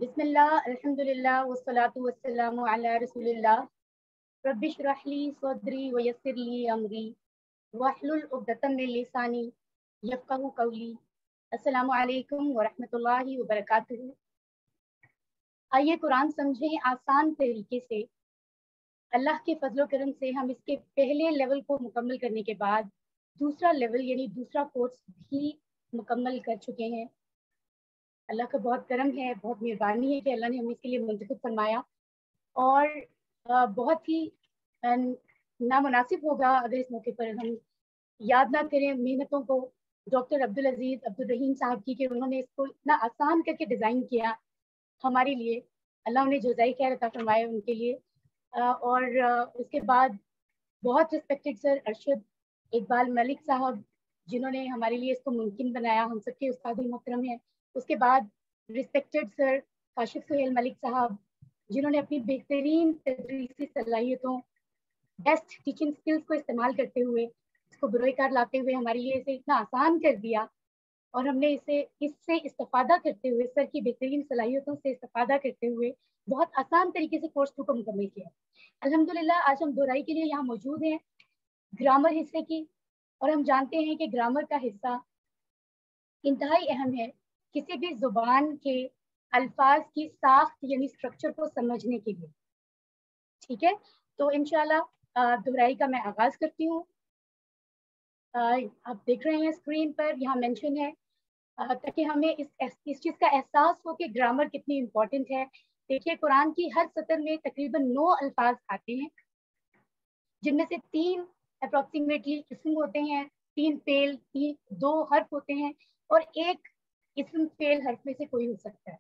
बिस्मिल्लाह अल्हम्दुलिल्लाह वस्सलातु वस्सलामु अला रसूलिल्लाह रब्बि इश्रह ली सदरी व यस्सिर ली अमरी वहलुल उक़दतम मिन लिसानी यफ़क़हू क़ौली। अस्सलामु अलैकुम व रहमतुल्लाहि व बरकातुहू। आइए कुरान समझें आसान तरीके से। अल्लाह के फजल करम से हम इसके पहले लेवल को मुकम्मल करने के बाद दूसरा लेवल यानी दूसरा कोर्स भी मुकम्मल कर चुके हैं। अल्लाह का बहुत करम है, बहुत मेहरबानी है कि अल्लाह ने हमें इसके लिए मुंतखब फरमाया। और बहुत ही नामुनासिब होगा अगर इस मौके पर हम याद ना करें मेहनतों को डॉक्टर अब्दुल अजीज अब्दुल रहीम साहब की, कि उन्होंने इसको इतना आसान करके डिज़ाइन किया हमारे लिए। अल्लाह उन्हें जज़ाई खैर अता फरमाए उनके लिए। और उसके बाद बहुत रिस्पेक्टेड सर अरशद इकबाल मलिक साहब, जिन्होंने हमारे लिए इसको मुमकिन बनाया, हम सबके उस्ताद मोहतरम हैं। उसके बाद रिस्पेक्टेड सर काशिफ सुहेल मलिक साहब, जिन्होंने अपनी बेहतरीन तदरीसी सलाहियतों, बेस्ट टीचिंग स्किल्स को इस्तेमाल करते हुए, इसको बुरोकार लाते हुए हमारे लिए इसे इतना आसान कर दिया। और हमने इससे इस्तेफादा करते हुए, सर की बेहतरीन सलाहियतों से इस्तेफादा करते हुए बहुत आसान तरीके से कोर्स 2 को मुकम्मल किया। अल्हम्दुलिल्लाह आज हम दोहराई के लिए यहाँ मौजूद हैं ग्रामर हिस्से की। और हम जानते हैं कि ग्रामर का हिस्सा इंतहाई अहम है किसी भी जुबान के अल्फाज की साख्त यानी स्ट्रक्चर को समझने के लिए। ठीक है, तो इंशाल्लाह दोहराई का मैं आगाज करती हूँ। आप देख रहे हैं स्क्रीन पर, यहाँ मेंशन है, ताकि हमें इस चीज़ का एहसास हो कि ग्रामर कितनी इम्पोर्टेंट है। देखिए कुरान की हर सतर में तकरीबन 9 अल्फाज आते हैं, जिनमें से 3 अप्रोक्सीमेटली इसम होते हैं, 3 फेल, 2 हर्फ होते हैं और 1 इसम फेल हर्फ में से कोई हो सकता है।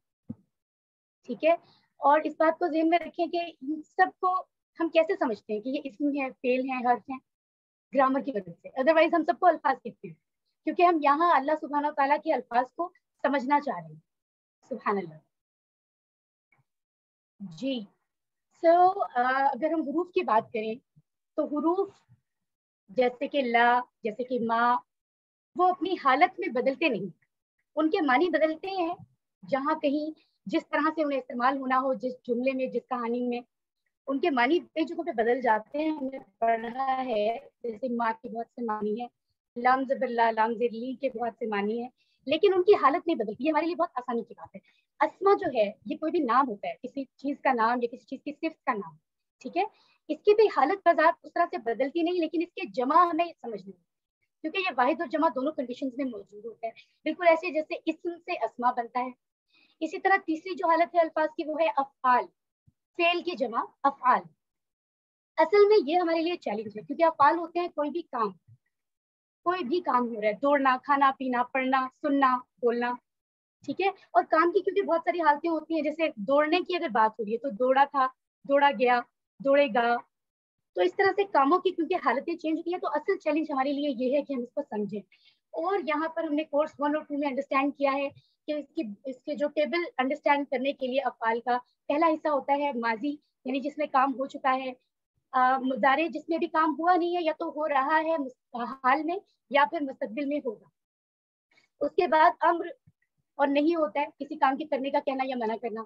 ठीक है, और इस बात को ज़हन में रखें कि इन सबको हम कैसे समझते हैं कि ये इसम है, फेल है, हर्फ है, ग्रामर की वजह से। अदरवाइज हम सबको अल्फाज कहते हैं, क्योंकि हम यहाँ अल्लाह सुब्हानहू तआला के अल्फाज को समझना चाह रहे हैं। सुभान अल्लाह जी। अगर हम हुरूफ की बात करें तो हुरूफ जैसे कि ला, जैसे कि माँ, वो अपनी हालत में बदलते नहीं, उनके मानी बदलते हैं। जहाँ कहीं जिस तरह से उन्हें इस्तेमाल होना हो, जिस जुमले में, जिस कहानी में, उनके मानी कई जगहों पे बदल जाते हैं। हमने पढ़ा है जैसे माँ के बहुत से मानी है, लाम ज़बर लाम ज़ेर ली के बहुत से मानी है, लेकिन उनकी हालत नहीं बदलती। ये हमारे लिए बहुत आसानी की बात है। अस्मा जो है ये कोई भी नाम होता है, किसी चीज का नाम या किसी चीज की सिफ्त का नाम। ठीक है, इसकी भी हालत बाजार उस तरह से बदलती नहीं, लेकिन इसके जमा हमें समझनी है, क्योंकि ये वाहिद और जमा दोनों कंडीशंस में मौजूद होता है। बिल्कुल ऐसे जैसे इस्म से अस्मा बनता है, इसी तरह तीसरी जो हालत है अल्फाज की वो है अफ़आल, फेल की जमा अफ़आल। असल में ये हमारे लिए चैलेंज है, क्योंकि अफ़आल होते हैं कोई भी काम, कोई भी काम हो रहा है, दौड़ना, खाना पीना, पढ़ना, सुनना, बोलना। ठीक है, और काम की क्योंकि बहुत सारी हालतें होती हैं, जैसे दौड़ने की अगर बात हो रही है तो दौड़ा था, दौड़ा गया, दौड़ेगा। तो इस तरह से कामों की क्योंकि हालतें चेंज होती हैं, तो असल चैलेंज हमारे लिए ये है कि हम इसको समझें। और यहाँ पर हमने कोर्स 1 और 2 में अंडरस्टैंड किया है कि इसके जो टेबल अंडरस्टैंड करने के लिए अफ़आल का पहला हिस्सा होता है माजी, यानी जिसमें काम हो चुका है। मुज़ारे जिसमें भी काम हुआ नहीं है, या तो हो रहा है हाल में या फिर मुस्तकबिल में होगा। उसके बाद अम्र और नहीं होता है, किसी काम के करने का कहना या मना करना।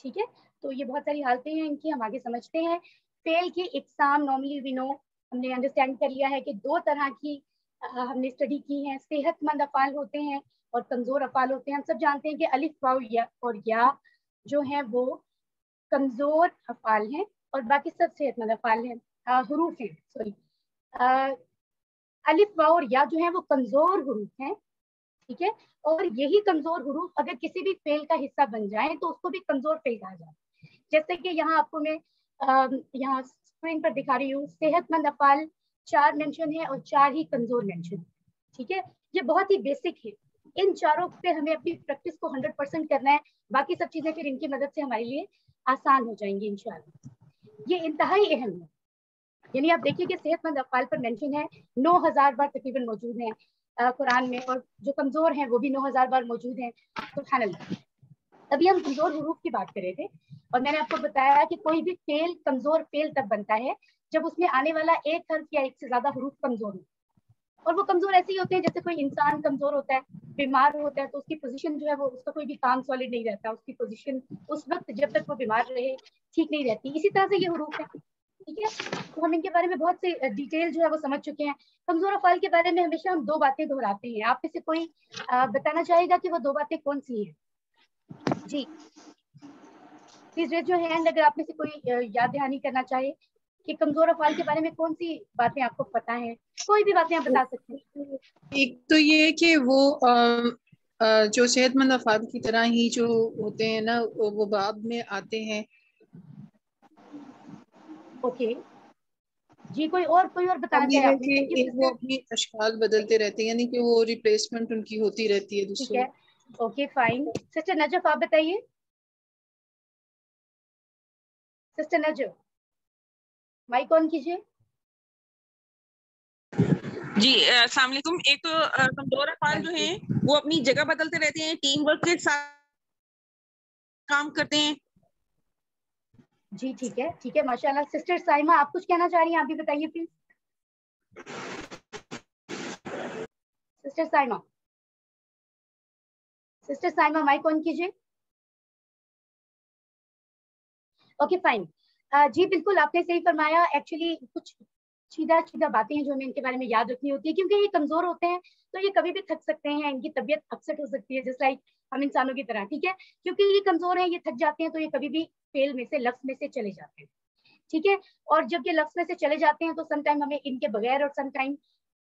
ठीक है, तो ये बहुत सारी हालतें हैं इनकी, हम आगे समझते हैं। फेल की इकसाम नॉर्मली वी नो, हमने अंडरस्टैंड कर लिया है कि 2 तरह की हमने स्टडी की है। सेहतमंद अफ़ाल होते हैं और कमजोर अफ़ाल होते हैं। हम सब जानते हैं कि अलिफ वाव या और या जो है वो कमजोर अफ़ाल हैं और बाकी सब सेहतमंद अफ़ाल हैं, हुरूफ हैं, सॉरी। अलिफ वाव और या जो है वो कमजोर हुरूफ हैं। ठीक है, और यही कमजोर हुरूफ अगर किसी भी फेल का हिस्सा बन जाए तो उसको भी कमजोर फेल कहा जाए। जैसे कि यहाँ आपको मैं यहाँ स्क्रीन पर दिखा रही हूँ, सेहतमंद अफ़ाल 4 मेंशन है और 4 ही कमजोर मेंशन। ठीक है, ये बहुत ही बेसिक है। इन चारों पे हमें अपनी प्रैक्टिस को 100% करना है, बाकी सब चीजें फिर इनकी मदद से हमारे लिए आसान हो जाएंगी इंशाल्लाह। ये इंतहाई अहम है, यानी आप देखिए कि सेहतमंद अफ़ाल पर मेंशन है 9000 बार तकरीबन मौजूद है कुरान में, और जो कमजोर हैं वो भी 9000 बार मौजूद हैं। सुभान अल्लाह। अभी हम कमजोर हुरूफ की बात कर रहे थे, और मैंने आपको बताया कि कोई भी फेल कमजोर फेल तब बनता है जब उसमें आने वाला एक हर्फ या एक से ज्यादा हुरूफ कमजोर हो। और वो कमजोर ऐसे ही होते हैं जैसे कोई इंसान कमजोर होता है, बीमार होता है तो उसकी पोजीशन जो है वो, उसका कोई भी काम सॉलिड नहीं रहता, उसकी पोजीशन उस वक्त जब तक वो बीमार रहे ठीक नहीं रहती। इसी तरह से ये हरूफ है, ठीक है। तो हम इनके बारे में बहुत से डिटेल जो है वो समझ चुके हैं। कमजोर अफाल के बारे में हमेशा हम दो बातें दोहराते हैं, आप में से कोई बताना चाहेगा कि वो दो बातें कौन सी हैं? जी प्लीज रेज योर हैंड अगर आप में से कोई याद दहानी करना चाहे कि कमजोर अफाल के बारे में कौन सी बातें आपको पता है। कोई भी बातें आप बता सकते हैं। एक तो ये है कि वो जो सेहतमंद अफाद की तरह ही जो होते हैं ना, वो बाब में आते हैं। ओके जी, कोई और बताना अब ये चाहे है आपने कि वो अपनी अशकाल बदलते रहते हैं, यानी कि वो रिप्लेसमेंट उनकी होती रहती है ठीक दूसरों। है, ओके फाइन। सिस्टर नजफ आप बताइए। सिस्टर नजफ माइक ऑन कीजिए। जी अस्सलाम वालेकुम। एक तो कमजोर अफाल जो हैं वो अपनी जगह बदलते रहते हैं, टीम वर्क के साथ काम करते हैं। जी ठीक है माशाल्लाह। सिस्टर साइमा आप कुछ कहना चाह रही हैं, आप भी बताइए please. Sister Saima mic on कीजिए। Okay fine. जी बिल्कुल आपने सही फरमाया। एक्चुअली कुछ सीधा बातें हैं जो हमें इनके बारे में याद रखनी होती है, क्योंकि ये कमजोर होते हैं तो ये कभी भी थक सकते हैं, इनकी तबीयत अपसेट हो सकती है जस्ट लाइक हम इंसानों की तरह, ठीक है। क्योंकि ये कमजोर हैं, ये थक जाते हैं तो ये कभी भी फेल में से, लफ्ज में से चले जाते हैं, ठीक है। और जब ये लफ्ज में से चले जाते हैं तो समटाइम हमें इनके बगैर और समटाइम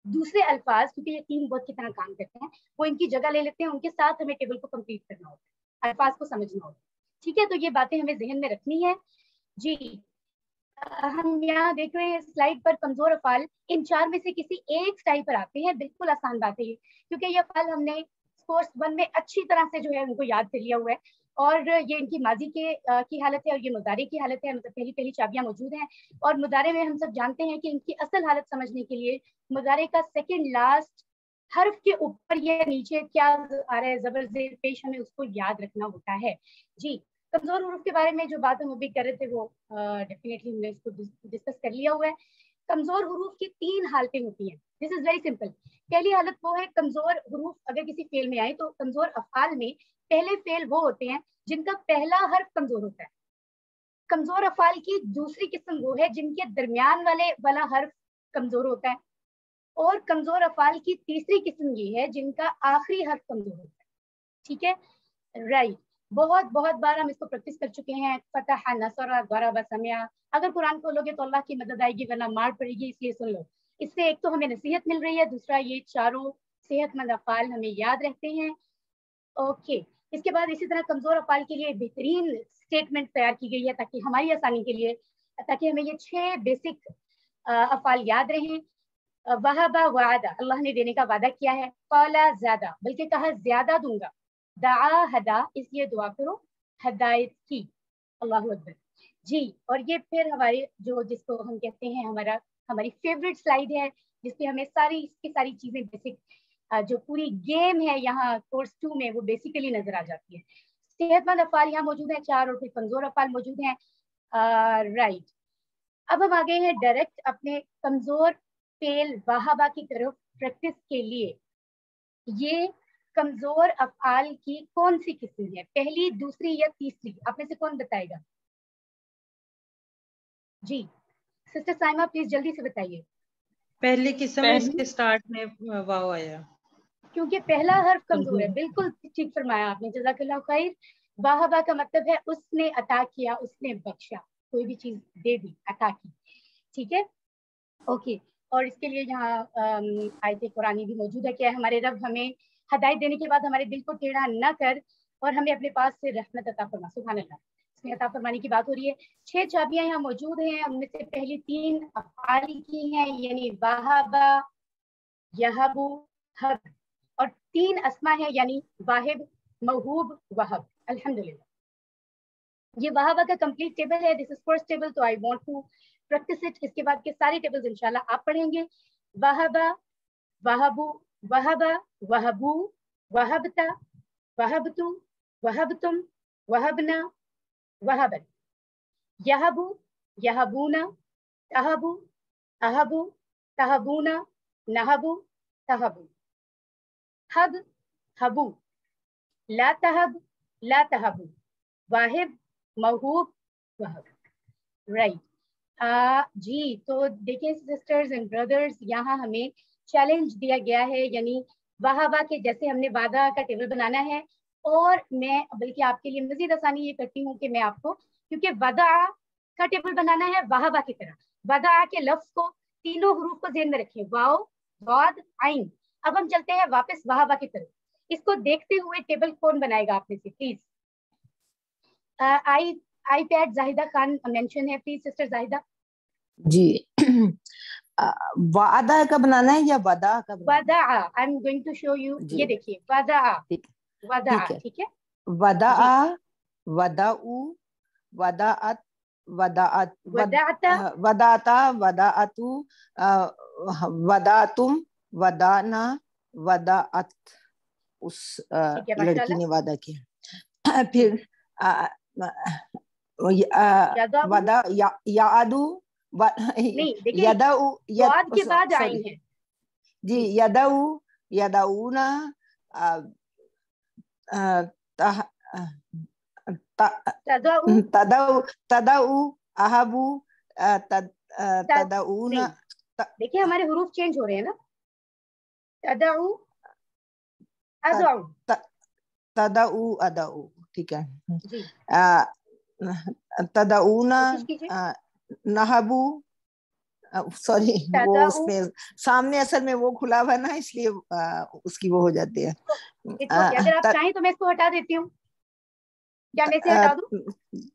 दूसरे अल्फाज, क्योंकि ये टीम वर्क की तरह काम करते हैं, वो इनकी जगह ले लेते हैं, उनके साथ हमें टेबल को कंप्लीट करना होता है, अल्फाज को समझना होता है, ठीक है। तो ये बातें हमें जहन में रखनी है। जी हम यहाँ देख रहे हैं स्लाइड पर कमजोर अफाल इन चार में से किसी एक स्टाइल पर आते हैं। बिल्कुल आसान बात है ये, क्योंकि ये अफाल हमने कोर्स 1 में अच्छी तरह से जो है उनको याद कर लिया हुआ है। और ये इनकी माजी के की हालत है और ये मुदारे की हालत है, मतलब पहली चाबियां मौजूद हैं। और मुदारे में हम सब जानते हैं कि इनकी असल हालत समझने के लिए मुदारे का सेकंड लास्ट हर्फ के ऊपर या नीचे क्या आ रहा है, जबर जेर पेश, हमें उसको याद रखना होता है। जी कमजोर हुरूफ के बारे में जो बात हम अभी कर रहे थे वो डेफिनेटली हमने इसको डिस्कस कर लिया हुआ है। कमजोर हुरूफ की 3 हालतें होती हैं। This is very simple. पहली हालत वो है कमजोर हुरूफ अगर किसी फेल में आए तो कमजोर अफआल में पहले फेल वो होते हैं जिनका पहला हर्फ कमजोर होता है। कमजोर अफआल की दूसरी किस्म वो है जिनके दरमियान वाला हर्फ कमजोर होता है। और कमजोर अफआल की तीसरी किस्म ये है जिनका आखिरी हर्फ कमजोर होता है, ठीक है। राइट बहुत बार हम इसको प्रैक्टिस कर चुके हैं। फतह, नसर, ज़रब, समिया। अगर कुरान खोलोगे तो अल्लाह की मदद आएगी वरना मार पड़ेगी, इसलिए सुन लो। इससे एक तो हमें नसीहत मिल रही है, दूसरा ये चारों सेहतमंद अफाल हमें याद रहते हैं। ओके इसके बाद इसी तरह कमजोर अफाल के लिए बेहतरीन स्टेटमेंट तैयार की गई है ताकि हमारी आसानी के लिए, ताकि हमें ये 6 बेसिक अफाल याद रहें। वहाबा वादा, अल्लाह ने देने का वादा किया है। काला ज्यादा, बल्कि कहा ज्यादा दूंगा। दाआ हदा, इसलिए दुआ करो, हदायत की। अल्लाह अकबर। जी और ये फिर हमारे जो जिसको हम कहते हैं हमारी फेवरेट स्लाइड है, जिसपे हमें इसकी सारी चीजें बेसिक जो पूरी गेम है यहाँ कोर्स 2 में वो बेसिकली नजर आ जाती है। सेहतमंद अफाल यहाँ मौजूद है 4 और फिर कमजोर अफाल मौजूद हैं। राइट अब हम आ गए हैं डायरेक्ट अपने कमजोर फेल वाहबा की तरफ प्रैक्टिस के लिए। ये कमजोर अफआल की कौन सी किस्म है, पहली, दूसरी या तीसरी? आप में से कौन बताएगा? जी सिस्टर साइमा प्लीज जल्दी से बताइए। पहली किस्म है, इसके स्टार्ट में वाव आया, क्योंकि पहला हर्फ कमजोर है। बिल्कुल ठीक फरमाया आपने, जज़ाकल्लाह खैर। वाहबा का मतलब है उसने अता किया, उसने बख्शा, कोई भी चीज दे दी, अता की, ठीक है। ओके और इसके लिए यहाँ आयत कुरानी भी मौजूद है कि हमारे रब हमें हदायत देने के बाद हमारे दिल को टेढ़ा न कर और हमें अपने पास से रहमत अता फरमा। सुभान अल्लाह, इसमें अता फरमाने की बात हो रही है। 6 चाबियां यहाँ मौजूद हैं, उनमें से पहली 3 अफआल की हैं, यानी वाहबा, यहबू, हब, और 3 अस्मा है यानी वाहिब, महूब, वहब। अल्हम्दुलिल्लाह ये वहाबा का कंप्लीट टेबल है। दिस इज फर्स्ट टेबल, तो I want to practise it. इसके बाद के सारे टेबल्स इंशाल्लाह आप पढ़ेंगे। वहाबा, वहबू, वहबा, वहबू, वहबता, वहबतु, वहबतुम, वहबना, वहबन। यहबू, यहबूना, तहबू, अहबू, तहबूना, नहबू, तहबू। हब, हबू, ला तहब, ला तहबू, वाहिब, महबूब, वहब। राइट। जी, तो देखिए सिस्टर्स एंड ब्रदर्स, यहाँ हमें चैलेंज दिया गया है, यानी वाहवा के जैसे हमने वादा का टेबल बनाना है। और मैं बल्कि आपके लिए मजीद आसानी ये करती हूँ कि मैं आपको, क्योंकि वदा का टेबल बनाना है वाहवा की तरह, वदा के लफ्ज को, तीनों हरूफ को ज़हन में रखें, वाव, वाद, आइन। अब हम चलते हैं वापस वाहवा की तरफ। इसको देखते हुए टेबल कौन बनाएगा आप में से, please. iPad Zahida Khan mention है, प्लीज सिस्टर जाहिदा। जी वादा का बनाना है या वदा का बनाना है? वदा, I am going to show you. ये देखिए वदा, वदा, ठीक है। वदा, वदाउ, वदाअत, वदाअत, वदाअता, वदाअता, वदाअतु, वदाअतुम, वदाना, वदाअत। उस लड़की ने वादा किया। फिर वदा, यादू, नहीं देखिए, यदाउ, वाद के बाद आइन है जी, यदाउ, यदाउना, तदाउ, तदाउ, अहबू, तदाउना। देखिए हमारे हुरूफ चेंज हो रहे हैं ना, तदाउ, अदाउ, तदाउ, अदाउ, ठीक है जी। तदाउना, नहबू, सॉरी वो उसमें सामने असल में वो खुला हुआ ना, इसलिए उसकी वो हो जाती है। अगर आप चाहें तो मैं इसको हटा देती हूँ, क्या मैं इसे हटा दूं?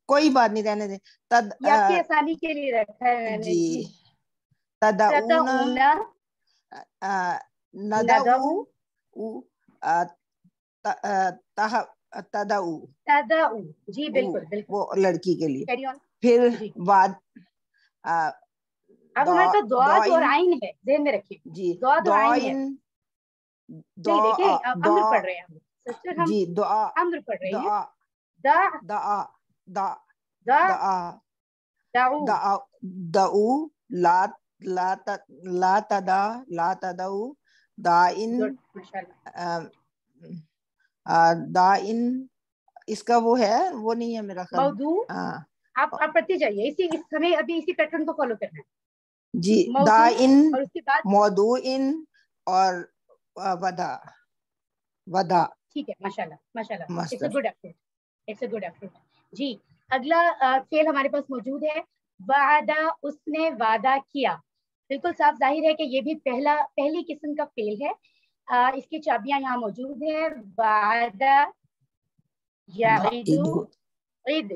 कोई बात नहीं, रहने दे। आपकी आसानी के लिए रखा है मैंने जी। तदाउना, नदाउ, तदाउ, तदाउ, जी बिल्कुल बिल्कुल, वो लड़की के लिए। Carry on. फिर वाद, अब हमारे पास द्वाद और आइन है, ध्यान में रखिए जी, द्वाद और आइन है। नहीं देखिए अब अम्र पढ़ रहे हैं हम सिस्टर, हम जी, दुआ, अम्र पढ़ रहे हैं। दा, दा, दा, दा, दाऊ, दाऊ, ला, ला तदा, ला तदाऊ, दाइन, दाइन, इसका वो है, वो नहीं है मेरा ख्याल। मौदू, आप पढ़ते जाइए, इसी हमें अभी इसी पैटर्न को फॉलो करना है जी। दाइन, और उसके बाद मौदूइन और वदा, वदा। ठीक है, माशाल्लाह माशाल्लाह, it's a master. Good effort, it's a good effort. जी, अगला फेल हमारे पास मौजूद है, वादा, उसने वादा किया। बिल्कुल साफ जाहिर है कि ये भी पहली किस्म का फेल है। इसकी चाबियां यहाँ मौजूद है, वादा, याइदु, इद,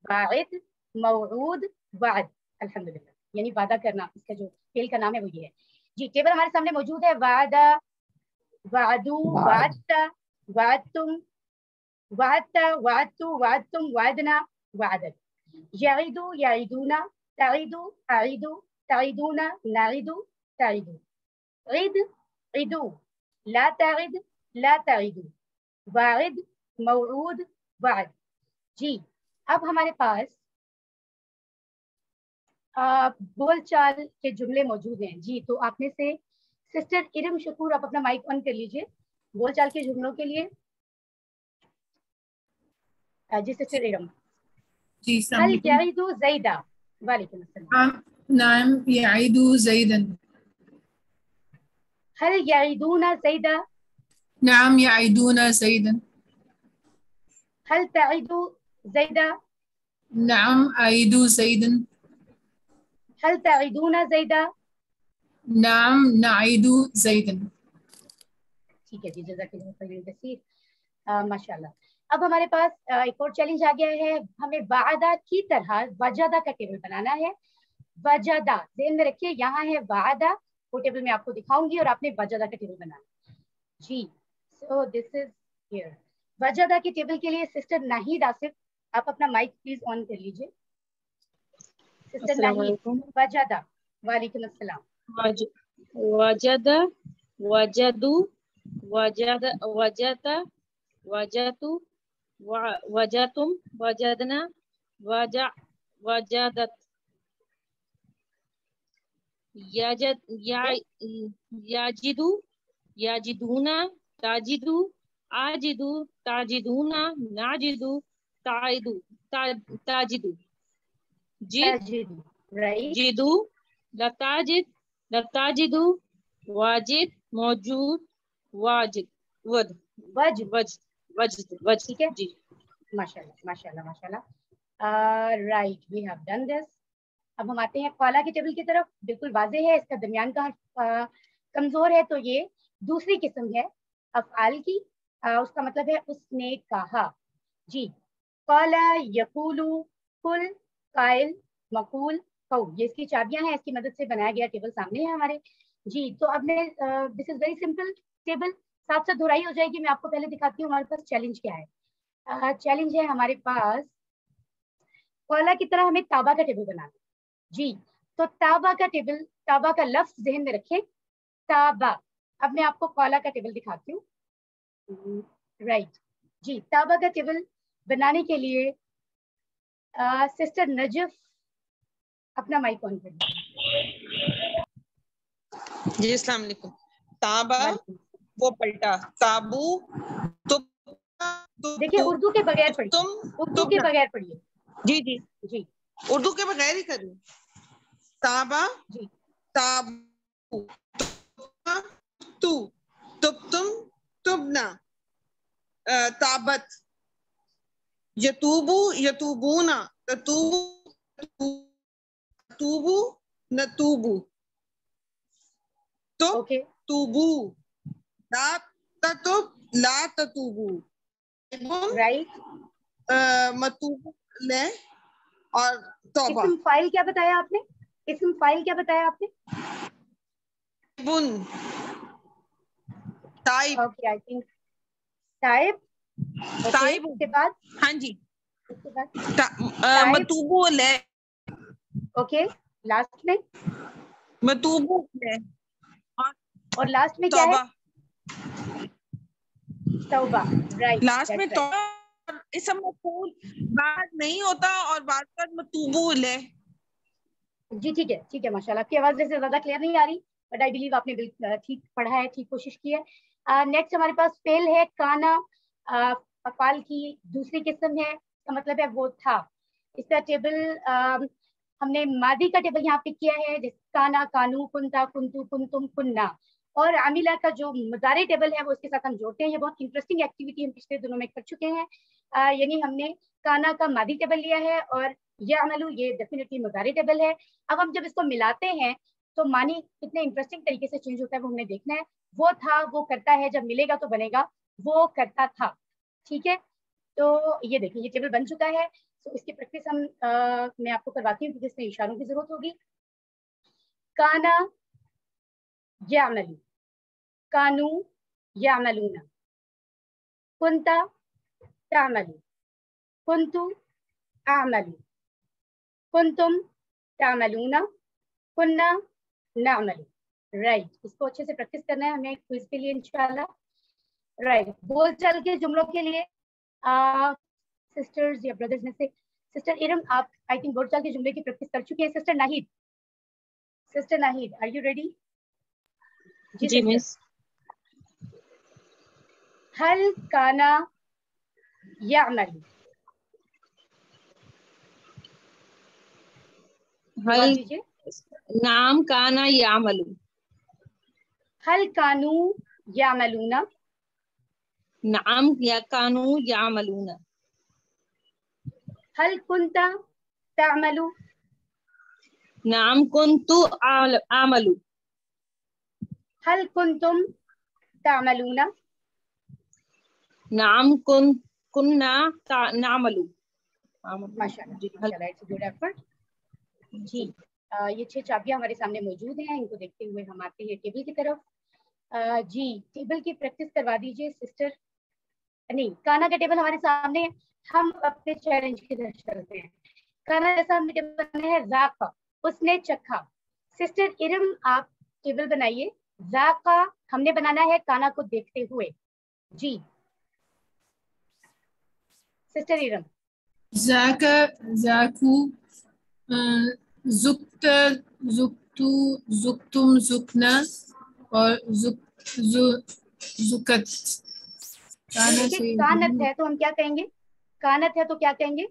वाइद, मौऊद, वाद। अल्हम्दुलिल्लाह, यानी वादा करना, इसका जो फेल का नाम है वो ये है। जी, टेबल हमारे सामने मौजूद है, वादा, वादू, वादता, वादतुम, वादता, वादतु, वादतुम, वादना, वादत। याइदु, याइदूना, ताइदु, आइदु, ताइदूना, नाइदु, ताइदु। इद, इदु, ला ताइद, ला ताइदु, वाइद, मौऊद, वाद। जी, अब हमारे पास बोलचाल के जुमले मौजूद हैं। जी, तो आप में से सिस्टर इरम शकूर, आप अपना माइक ऑन कर लीजिए बोलचाल के जुमलों के लिए। जी सिस्टर इरम। जी, हल याइदु ज़ैदा, वालेकुम अस्सलाम। नाम याइदु ज़ैदन। हल याइदूना ज़ैदा, नाम याइदूना ज़ैदन। हल ताइदु ज़ैदा, नाम आइदु ज़ैदन। हल ताइदूना ज़ैदा, नाम नाइदु ज़ैदन। ठीक है जी, जज़ाकल्लाह खैरन कसीर, माशाल्लाह। अब हमारे पास एक और चैलेंज आ गया है, हमें वादा की तरह वजदा का टेबल बनाना है। वजदा ध्यान में रखिए, यहाँ है वादा, वो टेबल मैं आपको दिखाऊंगी और आपने वजदा का टेबल बनाना है। जी, सो दिस इज हियर। वजदा के टेबल के लिए सिस्टर नाहिद आसिफ, आप अपना माइक प्लीज ऑन कर लीजिए। सिस्टर नाहिद, वजदा। वालेकुम अस्सलाम। वजदा, वजदू, वजद, वजता, वजतु, वजतुम, वजदना, वजदत। याजिदु, याजिदूना, ताजिदु, आजिदु ताजिदूना नाजिदु ताइदु ताजिदु right. जिदु लताजिद लताजिदु वाजिद मौजूद वाजिद वद वज वज ठीक है जी माशाल्लाह माशाल्लाह माशाल्लाह right we have done this. अब हम आते हैं क़ाला के टेबल की तरफ। बिल्कुल वाज़ेह है, इसका दरमियान का कमजोर है, तो ये दूसरी किस्म है अफ़आल की। उसका मतलब है उसने कहा। जी क़ाला यक़ूलु कुल काइल मक़ूल कौल, ये इसकी चाबियां हैं, इसकी मदद से बनाया गया टेबल सामने है हमारे। जी तो अब मैं this is very simple table, साथ साथ दोहराई हो जाएगी। मैं आपको पहले दिखाती हूँ हमारे पास चैलेंज क्या है। चैलेंज है हमारे पास क़ाला की तरह हमें ताबा का टेबल बनाना। जी तो ताबा का टेबल, ताबा का लफ्ज ज़हन में रखें, ताबा। अब मैं आपको क़ाला का टेबल दिखाती हूँ। राइट जी ताबा का टेबल बनाने के लिए सिस्टर नजफ अपना माइक ऑन करिए। जी अस्सलाम वालेकुम। ताबा वो पलटा, ताबू तो देखिए उर्दू के बगैर पढ़िए, उर्दू के बगैर पढ़िए। जी जी जी उर्दू के बगैर ही करिए। ताबा जी ताबू तू तुम तुबना ताबत यतूबू यतूबूना ततूबू नतूबू ओके तूबू ला ततुब ला ततूबू राइट। मतूबू ले और तौबा। इस्म फाइल क्या बताया आपने? इस्म फाइल क्या बताया आपने? बुन ताइब। Okay I think type. ताइब उसके बाद हाँ जी उसके बाद मतूबू ले। ओके लास्ट में मतूबू ले और लास्ट में क्या है? तौबा। तौबा राइट। लास्ट में तौबा इसम मफूल बाद नहीं होता और बाद पर मतूबू ले। जी ठीक है माशाल्लाह। आपकी आवाज जैसे ज्यादा क्लियर नहीं आ रही, बट आई बिलीव आपने बिल्कुल ठीक पढ़ा है, ठीक कोशिश की है। नेक्स्ट हमारे पास फेल है काना, अफाल की दूसरी किस्म है, इसका मतलब है वो था। इसका टेबल हमने मादी का टेबल यहाँ पिक किया है, जैसे काना कानू कुंता कुंतु कुंतुम कुन्ना। और आमिला का जो मुजारे टेबल है वो इसके साथ हम जोड़ते हैं। ये बहुत इंटरेस्टिंग एक्टिविटी हम पिछले दिनों में कर चुके हैं। यानी हमने काना का मादी टेबल लिया है और यामलू ये डेफिनेटली मुजारे टेबल है। अब हम जब इसको मिलाते हैं तो मानी कितने इंटरेस्टिंग तरीके से चेंज होता है वो हमने देखना है। वो था वो करता है, जब मिलेगा तो बनेगा वो करता था। ठीक है तो ये देखिए ये टेबल बन चुका है। तो इसकी प्रैक्टिस हम मैं आपको करवाती हूँ क्योंकि इसमें इशारों की जरूरत होगी। काना यामलू, कानू यामलूना, कुंता तामलू, कुंतु आमलू, कुंतुम तामलूना, कुन्ना नामलू। राइट इसको अच्छे से प्रैक्टिस करना है हमें क्विज के लिए इंशाल्लाह। राइट बोलचाल के जुमलों के लिए सिस्टर्स या ब्रदर्स में से सिस्टर इरम आप आई थिंक बोलचाल के जुमले की प्रैक्टिस कर चुकी है। Sister Nahid are you ready? जी मिस। हल काना यामलू, हल नाम काना यामलू, हल कानू यामलूना, नाम या कानू यामलूना, हल कुंता तामलू, नाम कुंतु आमलू, हल कुंतुम तामलूना, नाम कुन्ना नामलू। माशाल्लाह इट्स गुड एफर्ट। जी ये 6 चाबियां हमारे सामने मौजूद हैं, इनको देखते हुए हम आते हैं टेबल की तरफ। जी टेबल की प्रैक्टिस करवा दीजिए सिस्टर। नहीं काना का टेबल हमारे सामने है, हम अपने चैलेंज की तरफ चलते हैं। काना जैसा हमने टेबल बनाया है ज़ाक़ा, उसने चखा। सिस्टर इरम आप टेबल बनाइए। ज़ाक़ा हमने बनाना है काना को देखते हुए। जी सिस्टर इरम। ज़ाका ज़ाकू ज़ुक्त ज़ुक्तु ज़ुक्तुम ज़ुकना और ज़ुकत देखिए कानत है तो हम क्या कहेंगे, कानत है तो क्या कहेंगे,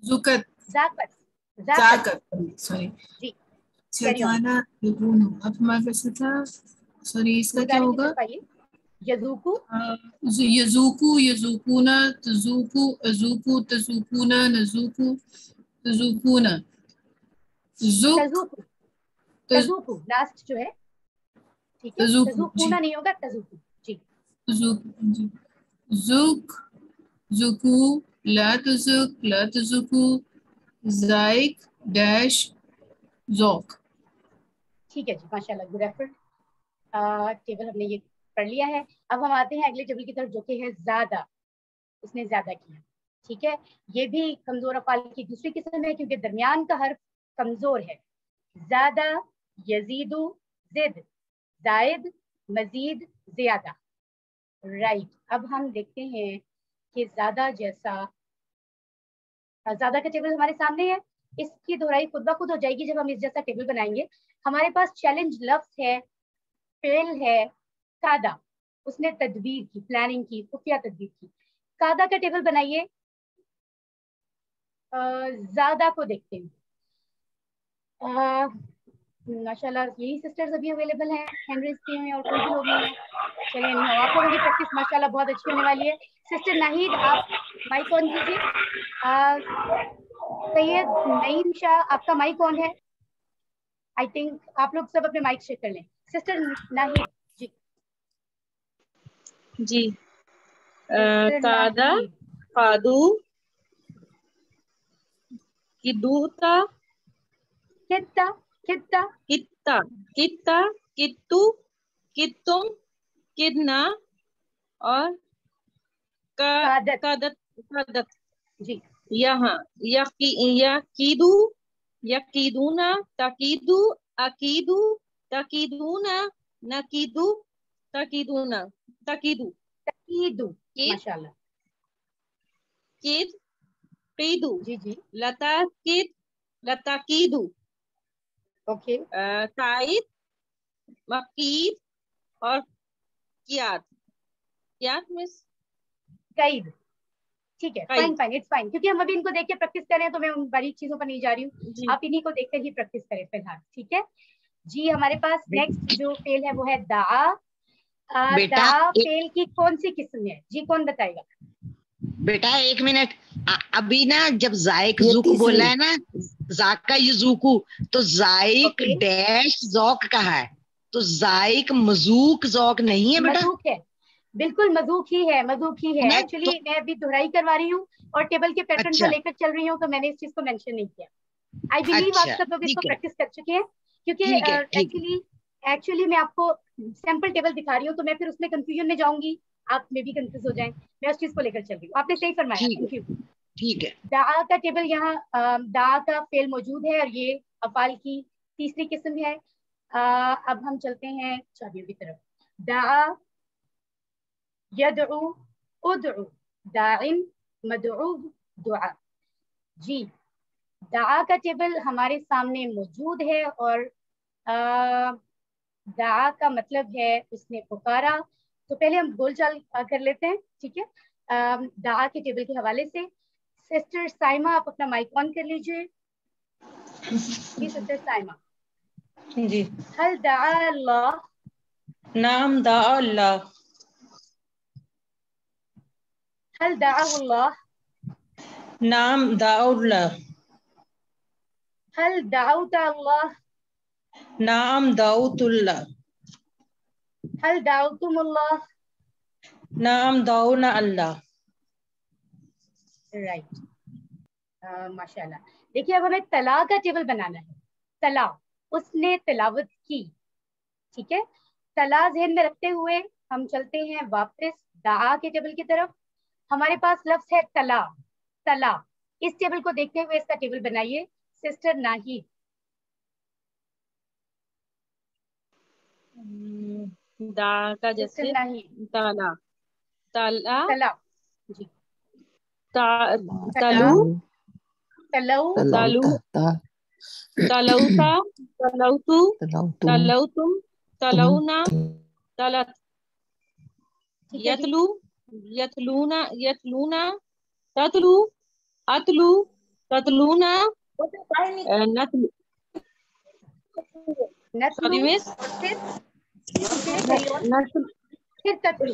जुकत, जाकत, जाकत, सॉरी जी काना यकूनु। अब हमारे पास था, सॉरी इसका क्या होगा, यजूकू, यजूकू, यजूकूना, तजूकू, अजूकू, तजूकूना, नजूकू, तजूकूना, जुक, तजूकू, तजूकू लास्ट जो है, ठीक है, तजूकू, तजूकूना नहीं होगा, तजूकू जी, जुक, जुक, जुकू, ला तजुक, ला तजुकू, जाइक, डैश, ज़ौक। ठीक है जी, माशाल्लाह, गुड एफर्ट। टेबल हमने ये पढ़ लिया है। अब हम आते हैं अगले टेबल की तरफ जो कि है ज्यादा, उसने ज्यादा किया, ठीक है। ये भी कमजोर अफाल की दूसरी किस्म है क्योंकि दरमियान का हर्फ कमजोर है। ज्यादा, यजीदु, जिद, जायद, मजीद, ज्यादा, राइट। अब हम देखते हैं कि ज्यादा जैसा, ज्यादा का टेबल हमारे सामने है, इसकी दोहराई खुद ब खुद हो जाएगी जब हम इस जैसा टेबल बनाएंगे। हमारे पास चैलेंज लफ्ज है, फेल है, कादा, उसने तदबीर की, प्लानिंग की, खुफिया तदबीर की। कादा का टेबल बनाइए। ज्यादा को देखते हैं। माशाल्लाह यही सिस्टर्स अभी अवेलेबल हैं, हैंड रेज किए हैं और कोई भी लोग नहीं है। चलिए नहीं हो, आप लोगों की प्रैक्टिस माशाल्लाह बहुत अच्छी होने वाली है। सिस्टर नाहिद आप माइक ऑन कीजिए। सैयद नईम शाह आपका माइक ऑन है। आई थिंक आप लोग सब अपने माइक चेक कर लें। सिस्टर नाहिद जी, जी सिस्टर कादा, नाहिद, कादू, किदूता, कित्ता, कित्ता, कित्ता, कित्ता, कित्तू, कित्तुम, किदना और कादत कादत, कादत। जी, यहाँ यकीदू, यकीदूना, तकीदू, अकीदू, तकीदूना, नकीदू, तकीदूना, तकीदू, तकीदू, किद, माशाल्लाह किद, कीदू, जी जी, लताकिद, लताकीदू, ओके, काइद, मकीद और कियाद, कियाद मिस कैद, ठीक है, फाइन फाइन, इट्स फाइन, क्योंकि हम अभी इनको देख के प्रैक्टिस कर रहे हैं तो मैं उन बारीक चीजों पर नहीं जा रही हूँ, आप इन्हीं को देखकर ही प्रैक्टिस करें फिलहाल, ठीक है जी। हमारे पास नेक्स्ट जो फेल है वो है दा। दा फेल की कौन सी किस्म है जी, कौन बताएगा? बेटा एक मिनट, अभी ना जब जायक जुक बोला है ना, जाका युजूकू, तो जायक डैश जौक कहा है, तो जायक मजूक जौक नहीं है बेटा? मजूक है, बिल्कुल मजूक ही है, मजूक ही है। एक्चुअली मैं अभी दोहराई करवा रही हूँ और टेबल के पैटर्न को लेकर चल रही हूँ, तो मैंने इस चीज को मेंशन नहीं किया। आई बिलीव आप सब लोग इसको प्रैक्टिस कर चुके हैं, क्योंकि एक्चुअली मैं आपको सैंपल टेबल दिखा रही हूँ, तो मैं फिर उसमें कंफ्यूजन में जाऊंगी, आप में भी कंफ्यूज हो जाएं, मैं उस चीज को लेकर चल रही हूँ। आपने सही फरमाया, थैंक यू। ठीक है, दा का टेबल यहाँ, दा का फेल मौजूद है और ये अफाल की तीसरी किस्म है। अब हम चलते हैं चाबियों की तरफ। दा, यदउ, उदउ, दाइन, मदऊ, दुआ। जी, दा का टेबल हमारे सामने मौजूद है और दा का मतलब है उसने पुकारा। तो पहले हम बोलचाल कर लेते हैं, ठीक है, दा के टेबल के हवाले से। सिस्टर साइमा आप अपना माइक ऑन कर लीजिए। जी सिस्टर साइमा जी, हल दा अल्लाह, नाम दा अल्लाह, हल दा अल्लाह, नाम दा अल्लाह, हल दाऊत अल्लाह, नाम दाऊतुल्लाह, हल दाऊतुम अल्लाह, नाम दाऊना अल्लाह। राइट, माशाल्लाह। देखिए अब हमें तला का टेबल बनाना है। तला, उसने तिलावत की, ठीक है। तला ज़हन में रखते हुए हम चलते हैं वापस दा के टेबल की तरफ। हमारे पास लफ्ज है तला, तला। इस टेबल को देखते हुए इसका टेबल बनाइए सिस्टर नाहिद। दा का जैसे ताला, ताला, तला जी, तलू, तलऊ, तलू, तलौता, तलौतु, तलौतुम, तलौना, तलत, यतलू, यतलूना यतलूना ततलू अतलू ततलूना नतलू सॉरी मिस फिर ततलू,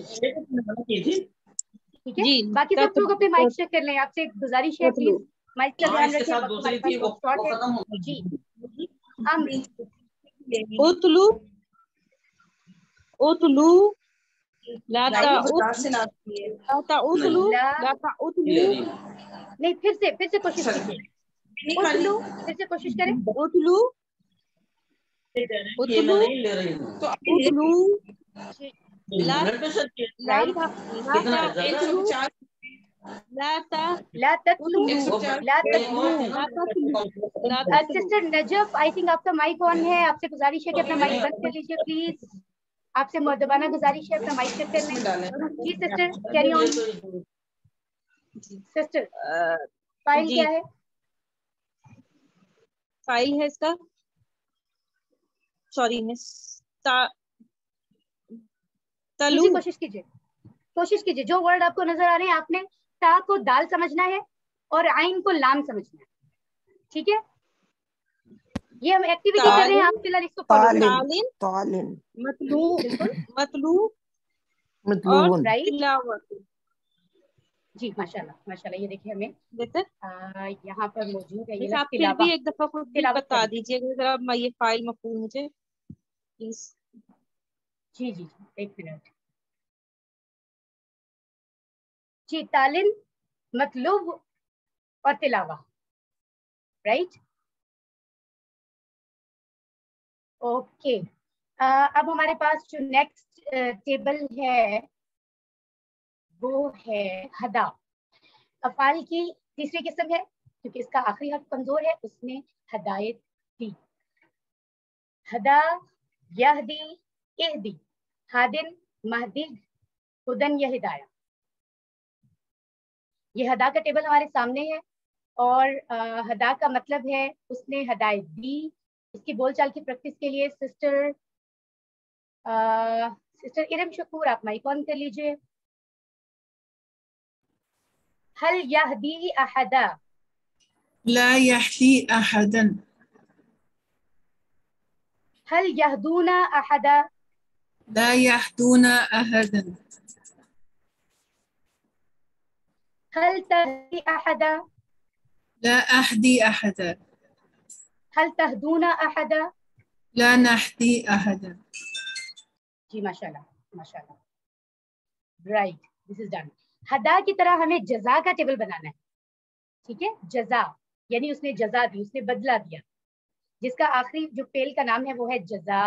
ठीक है। बाकी सब लोग अपने माइक चेक कर लें, आपसे एक गुजारिश है प्लीज माइक का ध्यान रखें। जी उतलू उतलू लाता उतलू लाता उतलू, नहीं, फिर से कोशिश कीजिए, उतलू, फिर से कोशिश करें। उतलू उतलू उतलू सिस्टर नजफ, आई थिंक आपका माइक ऑन है, आपसे गुजारिश है कि अपना माइक बंद कर लीजिए प्लीज। आपसे मुअद्दबाना गुजारिश है, अपना माइक चेक कर लें। जी sister carry on. Sister file क्या है? फाइल है इसका, सॉरी मिस, तलू। कोशिश कीजिए जो वर्ड आपको नजर आ रहे हैं, आपने ता को दाल समझना है और आइन को लाम समझना है, ठीक है। ये हम एक्टिविटी कर रहे हैं, आप फिलहाल इसको फॉलो तालिन मतलू मतलू मतलून, राइट तिलावत। जी माशाल्लाह, ये देखिए हमें यहाँ पर मौजूद है। ये आप फिर भी एक दफा खुद भी बता दीजिएगा जरा, मैं ये फाइल मफहूम मुझे प्लीज। जी एक मिनट जी। तालिन, मतलूब और तिलावा, राइट, ओके। अब हमारे पास जो नेक्स्ट टेबल है वो है हदा। अफाल की तीसरी किस्म है, क्योंकि इसका आखिरी हर्फ कमजोर है, उसने हदायत दी। हदा, यहदी, इहदी, हादिन, महदिद, हुदन या हिदाया। ये हदा का टेबल हमारे सामने है और हदा का मतलब है उसने हदायत दी। इसकी बोलचाल की प्रैक्टिस के लिए सिस्टर इरम शकूर, आप माइक ऑन कर लीजिए। हल यहदी अहदा, ला यहदी अहदन, हल यहदूना अहदा, ला यहदूना अहदन, हल तहदी अहदा, ला अहदी अहदा, हल तहदूना अहदा। ला नहदी अहदन। जी माशाल्लाह, राइट, दिस इज डन। हदा की तरह हमें जजा का टेबल बनाना है, ठीक है। जजा यानी उसने जजा दी, उसने बदला दिया, जिसका आखिरी जो फेल का नाम है वो है जजा,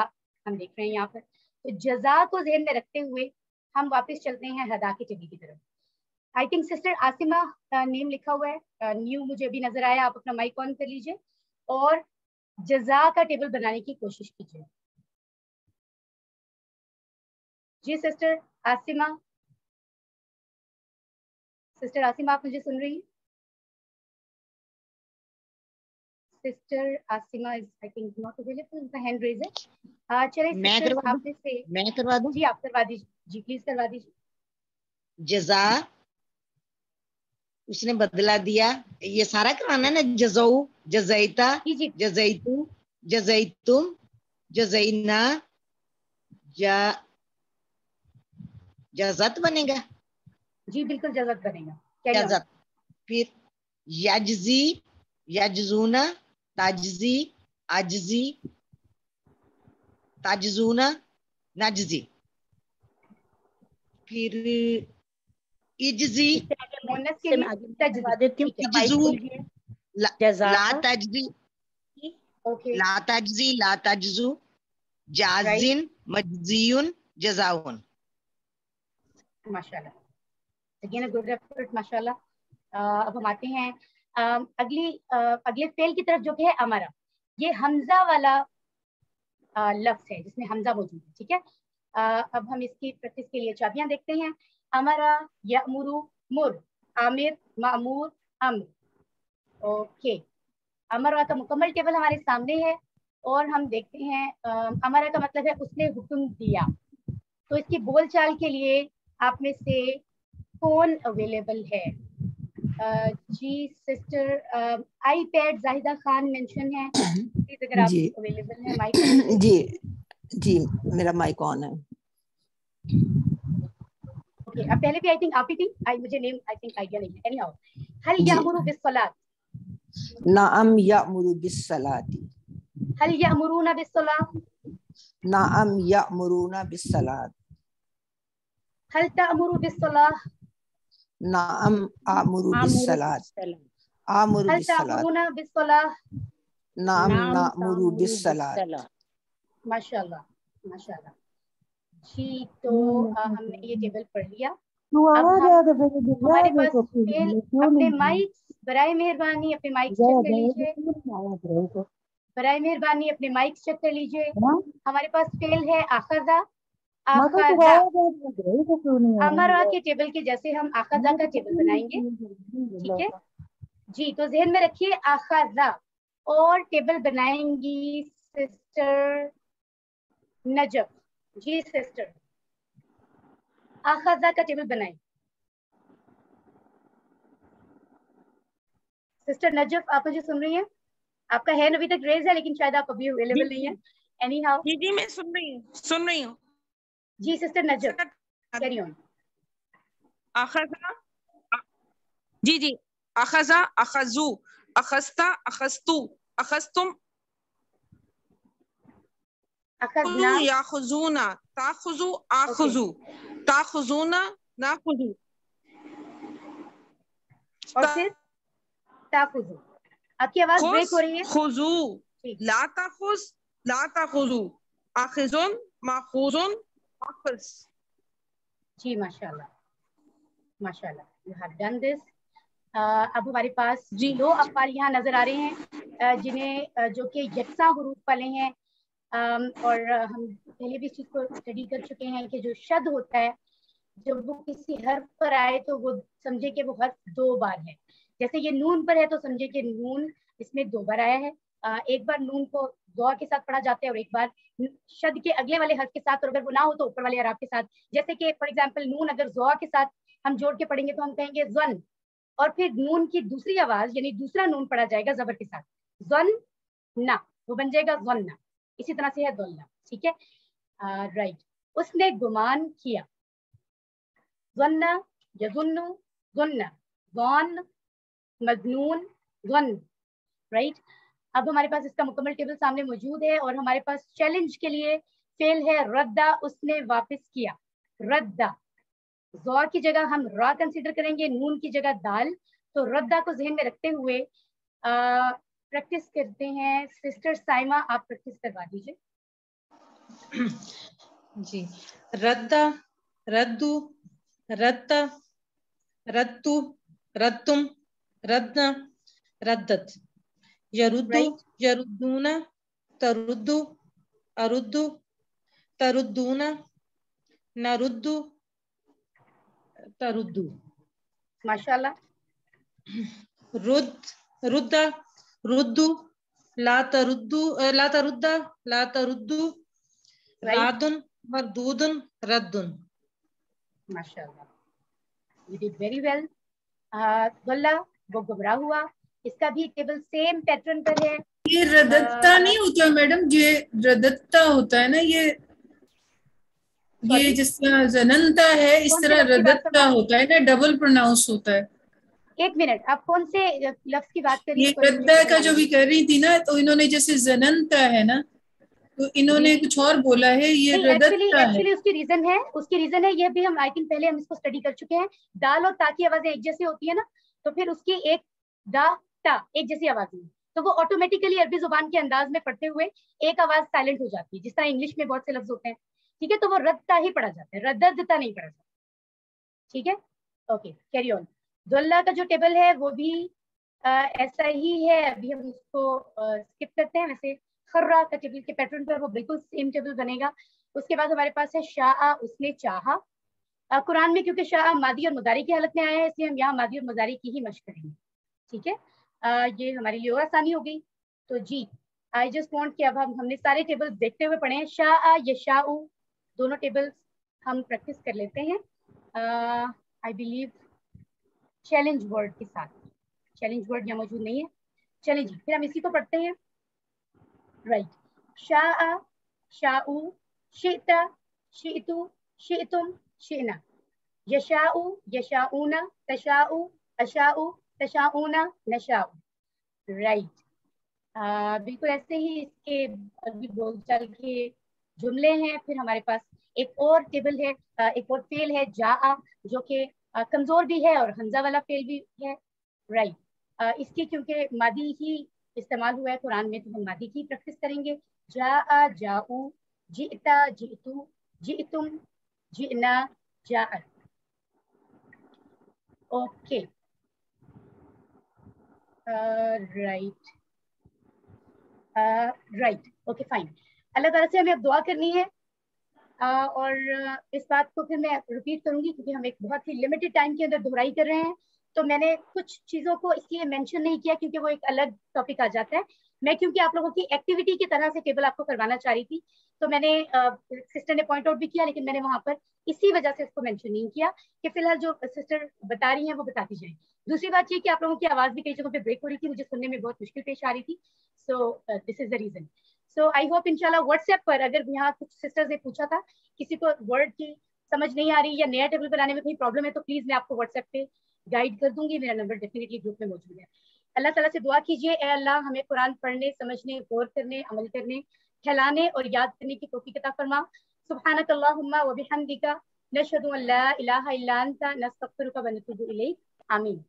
हम देख रहे हैं यहाँ पर। तो जजा को ज़हन में रखते हुए हम वापस चलते हैं हदा के टेबल की तरफ। I think sister Asima name लिखा हुआ है, न्यू मुझे अभी नजर आया। आप अपना माइक ऑन कर लीजिए और जजा का टेबल बनाने की कोशिश कीजिए। जी सिस्टर आसिमा, आप मुझे सुन रही हैं? Sister Asima is I think not available, उनका हैंड रेज है। चलिए मैं करवा दूं? जी आप करवा दीजिए, जी प्लीज करवा दीजिए। जजा उसने बदला दिया, ये सारा कराना है ना। जज़ऊ, जज़ैता, जज़ैतू, जज़ैतुम, जज़ैना, जज़त बनेगा। जी बिल्कुल जज़त बनेगा। जज़त। फिर यजजी, यजजूना, ताजजी, अजजी, ताजजूना, नजजी। फिर इजजी, ला तजजी, ला तजजू, जाजिन, मजजियुन, जजाउन। माशाल्लाह, अगेन अ गुड एफर्ट, माशाल्लाह। अब हम आते हैं अगले फेल की तरफ, जो कि है अमरा। ये हमजा वाला लफ्ज है जिसमें हमजा मौजूद है, ठीक है। अब हम इसकी प्रैक्टिस के लिए चाबियां देखते हैं। अमरा, यअमुरु, मुर, आमिर, मामूर, अम्र। ओके, अमरा का मुकम्मल टेबल हमारे सामने है और हम देखते हैं अमरा का मतलब है उसने हुक्म दिया। तो इसकी बोलचाल के लिए आप में से فون اویلیبل ہے. جی sister iPad Zahida Khan mention ہے, پلیز اگر آپ اویلیبل ہیں مائک. جی جی میرا مائک آن ہے. اوکے اب پہلے بھی آئی تھنک آپ ہی تھی, مجھے نیم آئی تھنک آئیڈیا نہیں ہے. اینی ہاؤ, هل یامر بالصلاۃ؟ نعم یامر بالصلاۃ. هل یامرون بالصلاۃ؟ نعم یامرون بالصلاۃ. هل تأمر بالصلاۃ؟ نعم آمر بالصلاۃ. آمر هل بالصلاۃ. تأمرون بالصلاۃ؟ نعم نأمر بالصلاۃ. ماشاء اللہ ماشاء اللہ. جی تو ہم نے یہ ٹیبل پڑھ لیا. اب ہمارے پاس فیل, اپنے مائکس برائے مہربانی اپنے مائکس چیک کر لیجیے. برائے مہربانی اپنے مائکس چیک کر لیجیے. ہمارے پاس فیل ہے آخذہ. آخذہ امرا کے ٹیبل کے جیسے ہم آخذہ کا ٹیبل بنائیں گے, ٹھیک ہے جی. تو ذہن میں رکھیے آخذہ, اور ٹیبل بنائیں گی سسٹر نجف. جی سسٹر آخذہ کا ٹیبل بنائیں. سسٹر نجف آپ مجھے سن رہی ہیں؟ آپ کا ہینڈ ابھی تک ریز ہے لیکن شاید آپ ابھی اویلیبل نہیں ہیں. اینی ہاؤ جی جی میں سن رہی ہوں. جی سسٹر نجف کیری آن. اخذا جی جی اخذا اخذو اخذتا اخذتو اخذتم اخذنا یاخذون تاخذو آخذو تاخذون ناخذو. اور پھر تاخذو. آپ کی آواز بریک ہو رہی ہے. خذو لا تاخذ لا تاخذو آخذن ماخوذن آخذ. جی ماشاء اللہ ماشاء اللہ, یو ہیو ڈن دس. اب ہمارے پاس دو افعال یہاں نظر آ رہے ہیں جنہیں جو کہ یکساں حروف والے ہیں, اور ہم پہلے بھی اس چیز کو اسٹڈی کر چکے ہیں کہ جو شد ہوتا ہے جب وہ کسی حرف پر آئے تو وہ سمجھے کہ وہ حرف دو بار ہے. جیسے یہ نون پر ہے تو سمجھے کہ نون اس میں دو بار آیا ہے. ایک بار نون کو دعا کے ساتھ پڑھا جاتا ہے اور ایک بار شد کے اگلے والے حرف کے ساتھ, اور اگر وہ نہ ہو تو اوپر والے حرف کے ساتھ. جیسے کہ فار ایگزامپل نون اگر زوا کے ساتھ ہم جوڑ کے پڑھیں گے تو ہم کہیں گے زن, اور پھر نون کی دوسری آواز یعنی دوسرا نون پڑھا جائے گا زبر کے ساتھ, زن نا, وہ بن جائے گا زن نا. اسی طرح سے ہے دولنا, ٹھیک ہے رائٹ. اس نے گمان کیا, ظن یظن ظن ظن مظنون ظن, رائٹ. اب ہمارے پاس اس کا مکمل ٹیبل سامنے موجود ہے, اور ہمارے پاس چیلنج کے لیے فعل ہے ردا, اس نے واپس کیا. ردا زور کی جگہ ہم را کنسیڈر کریں گے, نون کی جگہ دال. تو ردا کو ذہن میں رکھتے ہوئے پریکٹس کرتے ہیں. سسٹر سائمہ آپ پریکٹس کروا دیجیے. جی ردا ردو ردتا ردتو ردتم ردنا ردت. یردو یردون تردو اردو تردون نردو تردو. ماشاءاللہ. رد ردا ردو لا تردو لا تردا لا تردو رادن مردودن ردن. ماشاءاللہ you did very well. غلہ وہ گمراہ ہوا, اس کا بھی ٹیبل سیم پیٹرن پر ہے. یہ ردتا نہیں ہوتا میڈم, یہ ردتا ہوتا ہے نا, یہ جس طرح زننتا ہے اس طرح ردتا ہوتا ہے نا, ڈبل پروناؤنس ہوتا ہے. ایک منٹ, آپ کون سے لفظ کی بات کر رہی ہیں؟ یہ ردا کا جو بھی کر رہی تھی نا, تو انہوں نے جیسے زننتا ہے نا, تو انہوں نے کچھ اور بولا ہے, یہ ردتا ہے. ایکچولی اس کی ریزن ہے یہ بھی ہم آئی تھنک پہلے ہم اس کو اسٹڈی کر چکے ہیں. دال اور تا کی آوازیں ایک جیسی ہوتی ہے نا, تو پھر اس کی ایک دا تا ایک جیسی آوازیں, تو وہ آٹومیٹیکلی عربی زبان کے انداز میں پڑھتے ہوئے ایک آواز سائلنٹ ہو جاتی ہے, جس طرح انگلش میں بہت سے لفظ ہوتے ہیں, ٹھیک ہے. تو وہ ردتا ہی پڑھا جاتا ہے, رددتا نہیں پڑھا جاتا, ٹھیک ہے. Okay carry on. دلہ کا جو ٹیبل ہے وہ بھی ایسا ہی ہے, ابھی ہم اس کو اسکپ کرتے ہیں. ویسے خرا کا ٹیبل کے پیٹرن پر وہ بالکل سیم ٹیبل بنے گا. اس کے بعد ہمارے پاس ہے شاء, اس نے چاہا. قرآن میں کیونکہ شاء ماضی اور مضارع کی حالت میں آیا ہے, اس لیے ہم یہاں ماضی اور مضارع کی ہی مشق کریں گے, ٹھیک ہے. یہ ہمارے لیے اور آسانی ہو گئی. تو جی آئی جسٹ وانٹ کہ اب ہم نے سارے ٹیبل دیکھتے ہوئے پڑھے ہیں. شاء یشاء دونوں ٹیبل ہم پریکٹس کر لیتے ہیں. आई बिलीव चैलेंज वर्ड के साथ, चैलेंज वर्ड यहाँ मौजूद नहीं है, चैलेंज। फिर हम इसी को पढ़ते हैं, राइट। शाआ, शाऊ, शिता, शितु, शितुम, शिना, यशाउ, यशाऊना, तशाउ, अशाउ, तशाऊना, नशाउ, राइट। बिल्कुल ऐसे ही इसके अभी बोलचाल के जुमले हैं। फिर हमारे पास एक और टेबल है, एक और फेल है जा, जो कि कमजोर भी है और हमजा वाला फेल भी है, राइट। इसकी क्योंकि मादी ही इस्तेमाल हुआ है कुरान में, तो हम मादी की प्रैक्टिस करेंगे। जा, जाऊ, जिता, जितु, जितुम, जिना, जाअ, okay, right, right, okay, fine. Allah ताला से हमें अब दुआ करनी है, और इस बात को फिर मैं रिपीट करूंगी क्योंकि हम एक बहुत ही लिमिटेड टाइम के अंदर दोहराई कर रहे हैं, तो मैंने कुछ चीज़ों को इसलिए मेंशन नहीं किया क्योंकि वो एक अलग टॉपिक आ जाता है। मैं क्योंकि आप लोगों की एक्टिविटी की तरह से केवल आपको करवाना चाह रही थी, तो मैंने सिस्टर ने पॉइंट आउट भी किया, लेकिन मैंने वहाँ पर इसी वजह से इसको मेंशन नहीं किया कि फिलहाल जो सिस्टर बता रही हैं वो बताती जाए। दूसरी बात ये कि आप लोगों की आवाज़ भी कई जगहों पे ब्रेक हो रही थी, मुझे सुनने में बहुत मुश्किल पेश आ रही थी, so this is the reason. So I hope इंशाल्लाह व्हाट्सएप पर अगर यहाँ कुछ सिस्टर्स ने पूछा था, किसी को वर्ड की समझ नहीं आ रही या नया टेबल बनाने में कोई प्रॉब्लम है, तो प्लीज मैं आपको व्हाट्सएप पे गाइड कर दूंगी, मेरा नंबर डेफिनेटली ग्रुप में मौजूद है। अल्लाह ताला से दुआ कीजिए, ए अल्लाह हमें कुरान पढ़ने, समझने, गौर करने, अमल करने, फैलाने और याद करने की तौफीक अता फरमा। सुब्हानक अल्लाहुम्मा व बिहम्दिका नशहदु अन ला इलाहा इल्ला अंता नस्तगफिरुका व नतूबु इलैक, आमीन।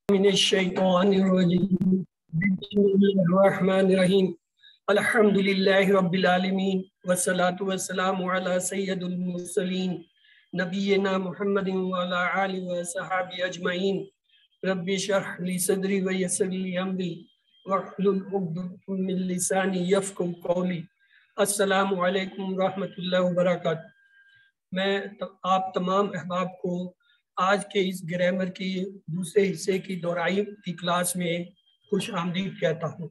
बिस्मिल्लाहिर्रहमानिर्रहीम अल्हम्दुलिल्लाहि रब्बिल आलमीन वस्सलातु वस्सलामु अला सय्यिदिल मुरसलीन नबिय्यिना मुहम्मदिन व अला आलिहि व सहाबी अजमईन रब्बि इश्रह ली सदरी व यस्सिर ली अमरी वहलुल उक़दतम मिन लिसानी यफ़क़हू क़ौली। अस्सलामु अलैकुम रहमतुल्लाहि व बरकातहू। मैं आप तमाम अहबाब को आज के इस ग्रामर की दूसरे हिस्से की दोहराई की क्लास में खुश आमदीद कहता हूँ।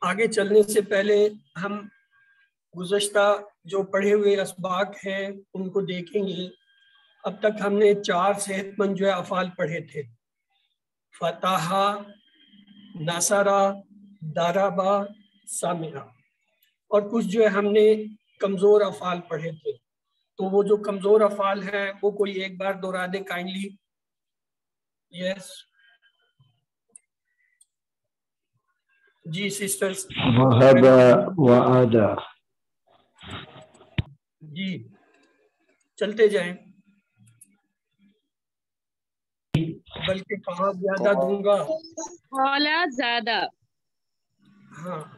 आगे चलने से पहले हम गुज़श्ता जो पढ़े हुए असबाक हैं उनको देखेंगे। अब तक हमने 4 सेहतमंद जो है अफ़ाल पढ़े थे, फताहा, नसरा, दरबा, समिया, और कुछ जो है हमने कमज़ोर अफ़ाल पढ़े थे। तो वो जो कमज़ोर अफ़ाल हैं वो कोई एक बार दोहरा दे काइंडली। यस जी सिस्टर्स। वहबा वआदा। जी चलते जाएं, बल्कि कहाँ ज्यादा दूंगा, हौला ज्यादा। हाँ,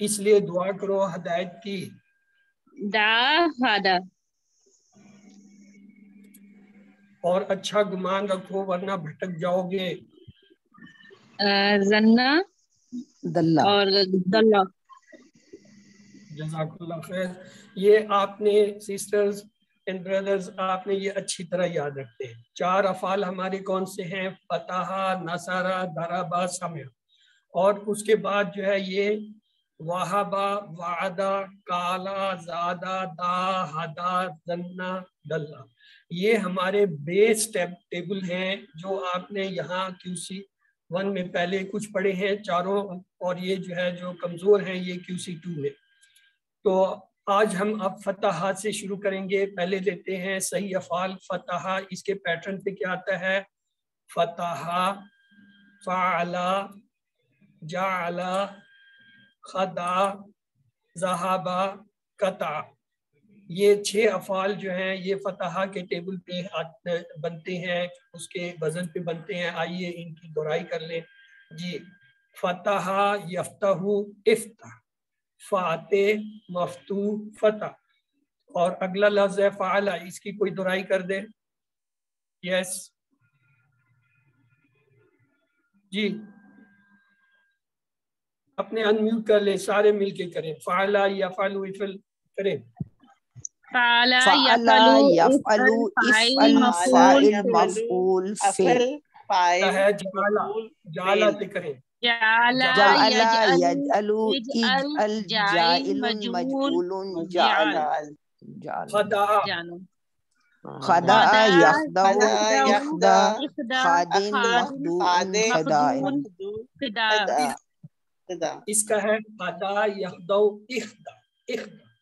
इसलिए दुआ करो हदायत की। दा हादा। और अच्छा गुमान रखो वरना भटक जाओगे। जन्ना दल्ला और दल्ला। जज़ाकल्लाह खैर। ये आपने सिस्टर्स एंड ब्रदर्स आपने ये अच्छी तरह याद रखते हैं। 4 अफ़ाल हमारे कौन से हैं? फताहा, नसारा, दरबा, समिया। और उसके बाद जो है ये वहाबा, वादा, काला, ज़ादा, दा, हदा, जन्ना, दल्ला, ये हमारे बेस टेबल हैं जो आपने यहाँ QC1 में पहले कुछ पढ़े हैं चारों, और ये जो है जो कमज़ोर हैं ये QC2 में। तो آج ہم اب فتحات سے شروع کریں گے. پہلے لیتے ہیں صحیح افعال. فتح اس کے پیٹرن پہ کیا آتا ہے؟ فتح، فعل، جعل، خدا، ذہب، قطع. یہ 6 افعال جو ہیں یہ فتح کے ٹیبل پہ بنتے ہیں، اس کے وزن پہ بنتے ہیں. آئیے ان کی دہرائی کر لیں. جی، فتح یفتح افتح، فاتح مفتوح فتح. اور اگلا لفظ ہے فعل، اس کی کوئی دہرائی کر دے. یس جی، اپنے انمیوٹ کر لیں، سارے مل کے کریں. فعل یفعل افعل کریں. فعل فعل یفعل افعل فاعل مفعول فعل. ہے جعل سے کریں. جعل جعل یجعل یجعل اجعل جاعل مجعول جعل. خدا، خدع یخدع اخدع اخدع خادن مخدوع خداع. اس کا ہے خدا یخدع اخدع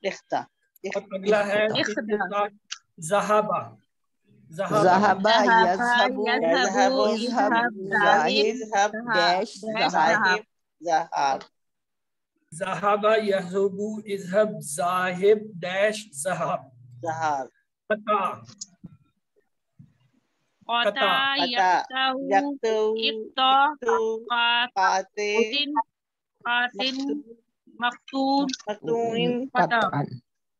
اخدع. اور اگلا ہے ذہب، ذهب يذهب اذهب ذاهب داش ذهب. ذهب يذهب اذهب ذاهب داش ذهب. قطع، قطع يقطع اقطع قاتل مقتول قطع.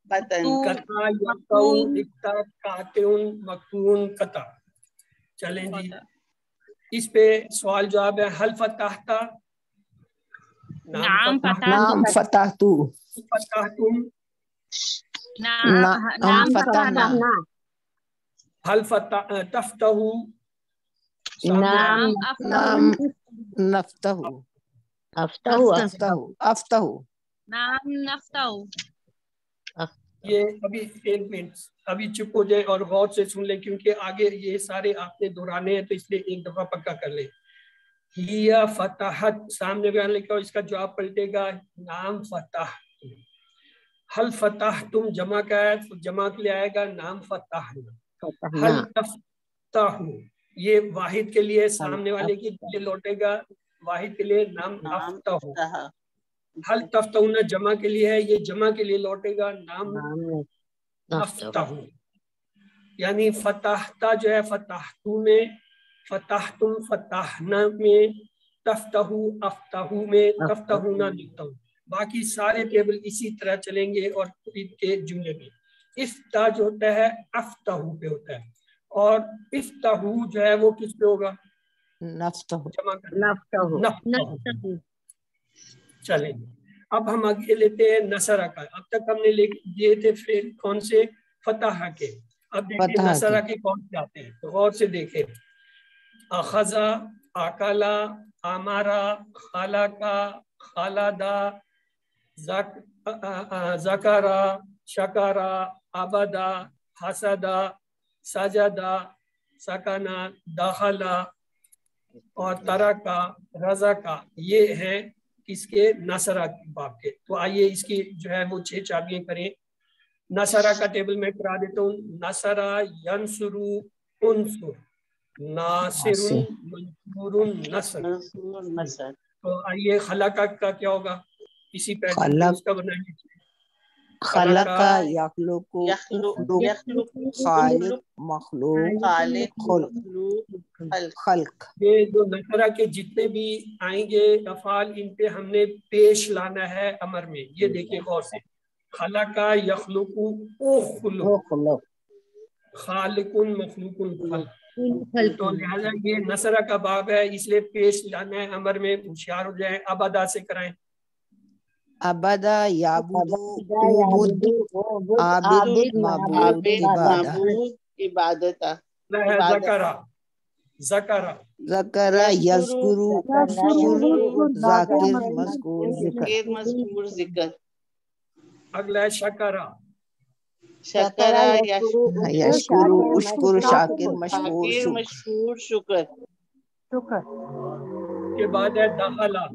قطع یقطع اقطع قاطع مقطوع قطع. چلیں جی، اس پہ سوال جواب ہے. حل فتحت، نعم نعم فتحت، فتحتم، نعم فتحنا. حل تفتح، نعم نعم نفتح، افتح. نعم نفتح. یہ ابھی ایک منٹ ابھی چپ ہو جائے اور غور سے سن لیں، کیونکہ آگے یہ سارے آپ نے دہرانے ہیں، تو اس لیے ایک دفعہ پکا کر لیں. ہی فتحت، سامنے بیان لکھا اس کا جواب پلٹے گا نام فتح. حل فتح تم جمع کا ہے، جمع کے لیے آئے گا نام فتح. حل تفتح، یہ واحد کے لیے سامنے والے کے لیے لوٹے گا، واحد کے لیے نام افتح. حل تفتحون جمع کے لیے ہے، یہ جمع کے لیے لوٹے گا نام نفتح. یعنی فتحتا جو ہے فتحتو میں، فتحتم فتحنا میں، تفتحو افتحو میں، تفتحونا نفتحو. باقی سارے ٹیبل اسی طرح چلیں گے. اور ان کے جملے میں افتح جو ہوتا ہے افتحو پہ ہوتا ہے، اور افتحو جو ہے وہ کس پہ ہوگا؟ نفتحو. چلیں اب ہم آگے لیتے ہیں نصرہ کا. اب تک ہم نے لیے تھے پھر کون سے؟ فتح کے. اب دیکھیں نصرہ کے کون سے آتے ہیں، تو غور سے دیکھیں. اخذا، اکلا، امارا، خلقا، خلدا، ذکرا، شکرا، عبدا، حسدا، سجدا، سکنا، دخلا اور ترکا، رزقا. یہ ہیں اس کے نصرہ باب کے. تو آئیے اس کی جو ہے وہ 6 چابیاں کریں. نصرہ کا ٹیبل میں کرا دیتا ہوں. نصرہ ینصرو انصر، ناصر منصور نصر. تو آئیے خلقہ کا کیا ہوگا؟ اسی پیٹرن پہ اس کا بنائیں. خلق یخلق خالق مخلوق خلق. یہ جو نصرہ کے جتنے بھی آئیں گے افعال، ان پہ ہم نے پیش لانا ہے امر میں. یہ دیکھیں غور سے. خلق یخلق اخلق، خالق مخلوق خلق. تو لہذا یہ نصرہ کا باب ہے، اس لیے پیش لانا ہے امر میں. ہوشیار ہو جائیں. اب ادا سے کرائیں. عبدا یعبد عبد عابد معبود عبادت. ذکرہ، ذکرہ، ذکر یذکر ذاکر مذکور ذکر. اگلا ہے شکرہ، شکرہ یشکر اشکر شاکر مشکور شکر. کے بعد ہے دخلا،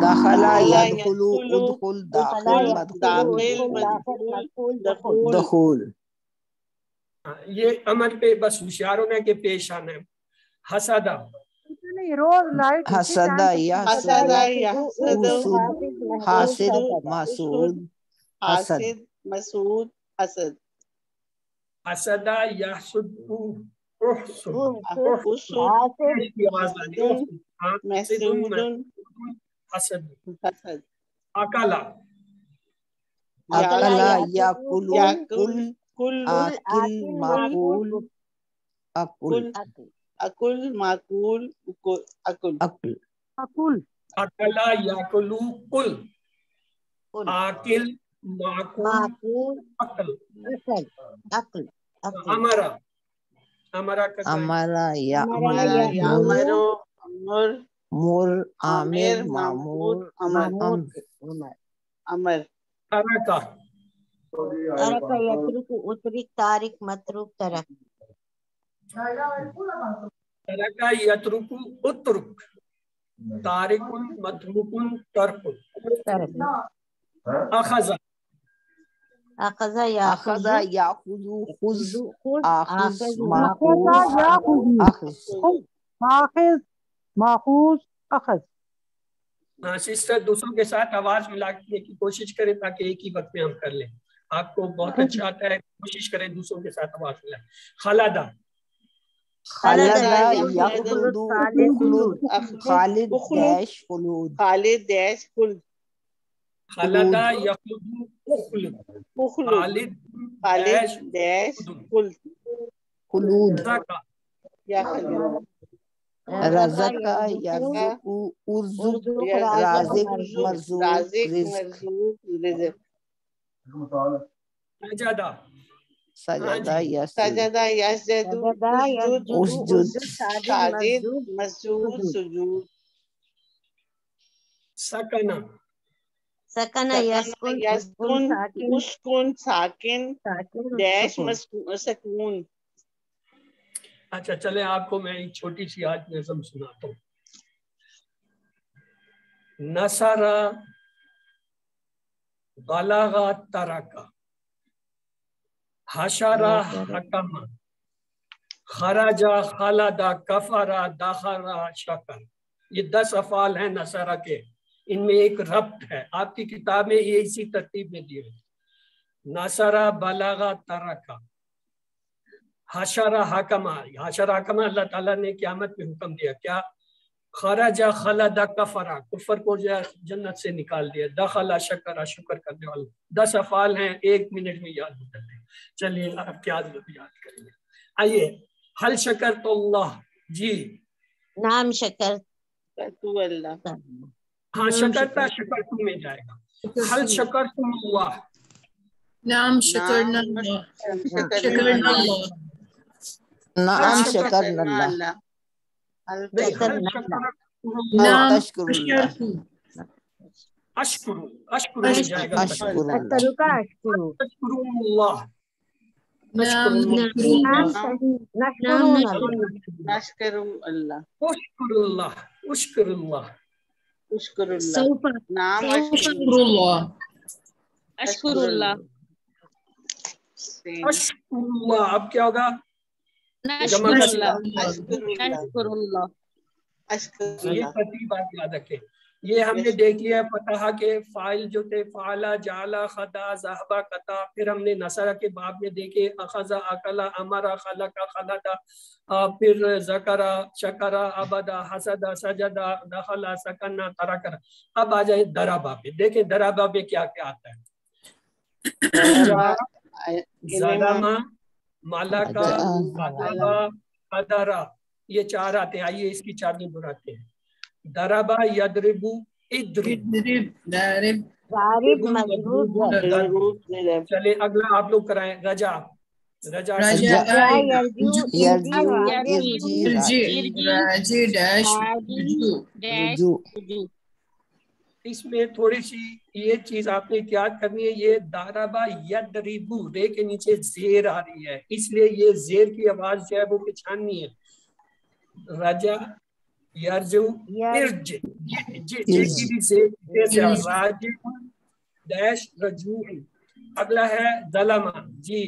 دخلا یدخلو ادخل داخل مدخول دخول. یہ امر پہ بس ہوشیار ہونا کہ پیش آنا ہے. حسدہ حسدہ یحسد حاسد محسود حسد مسعود حسد. حسدہ یحسد حسد. اکلا اکلا یاکلو کل آکل معقول اکل اکل معقول اکل اکل اکلا یاکلو کل آکل معقول اکل. امرا امرا امرا یامر مر عامر معمور امر. ترکا ترک یترک اترک تارک متروک ترک. ترکا یترک اترک تارک متروک ترک. اخذ اخذ اخذ یاخذ خذ آخذ ماخوذ اخذ. سسٹر دوسروں کے ساتھ آواز ملانے کی کوشش کریں تاکہ ایک ہی وقت میں ہم کر لیں. آپ کو بہت اچھا آتا ہے, کوشش کریں دوسروں کے ساتھ آواز ملائیں. خالدہ خالد یخلد خالد those خلود Khalid those Khuld. Khaleda یخلد Akhlad Khalid those خلد خلود. رزق رزق یرزق ارزق رازق مرزوق رزق. سجدہ سجدہ یسجد سجدہ یسجد اسجد ساجد مسجود سجود. سکنہ سکن یسکن اسکن ساکن ڈیش سکون. اچھا چلے آپ کو میں ایک چھوٹی سی آج نظم سناتا ہوں. نصرہ بلغا ترکا حشرہ حکمہ خرجہ خلدہ کفرہ دخرہ شکر. یہ 10 افعال ہیں نصرہ کے, ان میں ایک ربط ہے. آپ کی کتاب میں یہ اسی ترتیب میں دیے ہیں. نصرہ بلغا ترکا حشرہ حکمہ. حشرہ حکمہ اللہ تعالیٰ نے قیامت میں حکم دیا کیا؟ خرجہ خلدہ کفرہ کفر کو جو جنت سے نکال دیا. دخلہ شکرہ شکر کرنے والا. 10 افعال ہیں, 1 منٹ میں یاد ہو جاتے ہیں. چلیے آپ کیا یاد کریں گے. آئیے حل شکر تو اللہ. جی نام شکر تو اللہ. ہاں شکرتا شکر تم میں جائے گا. حل شکر تم اللہ. نام شکرنا اللہ. شکرنا اللہ. نعم شکرنا اللہ. نام تشکر اللہ. اشکرو اشکرو میں جائے گا. اشکر اللہ. اشکرو اللہ. نام نشکر اللہ. اشکر اللہ. اشکر اللہ. اشکر اللہ. نام اشکر اللہ. اشکر اللہ. اشکر اللہ. اب کیا ہوگا؟ نشکر اللہ. اشکر اللہ. یہ ترتیب آپ یاد رکھیں. یہ ہم نے دیکھ لیا فتح کے فائل جو تھے فعلا جعلا خدا ذہبا قطع. پھر ہم نے نصرہ کے باب میں دیکھے اخذا اکلا امرا خلقا خلدا. پھر ذکرا شکرا عبدا حسدا سجدا دخلا سکنا ترکا. اب آ جائے درابا پہ. دیکھیں درابا پہ کیا کیا آتا ہے. زادما مالکا قدبا قدرا یہ 4 آتے ہیں. آئیے اس کی چابی بناتے ہیں. دربا یدربو ادرب. چلے اگلا آپ لوگ کرائیں. رجا رجا اس میں تھوڑی سی یہ چیز آپ نے یاد کرنی ہے. یہ داربا یدربو رے کے نیچے زیر آ رہی ہے, اس لیے یہ زیر کی آواز جو ہے وہ پچھاننی ہے. رجا यरजू इर्ज जी से राज डैश रजू। अगला है ज़लमा जी।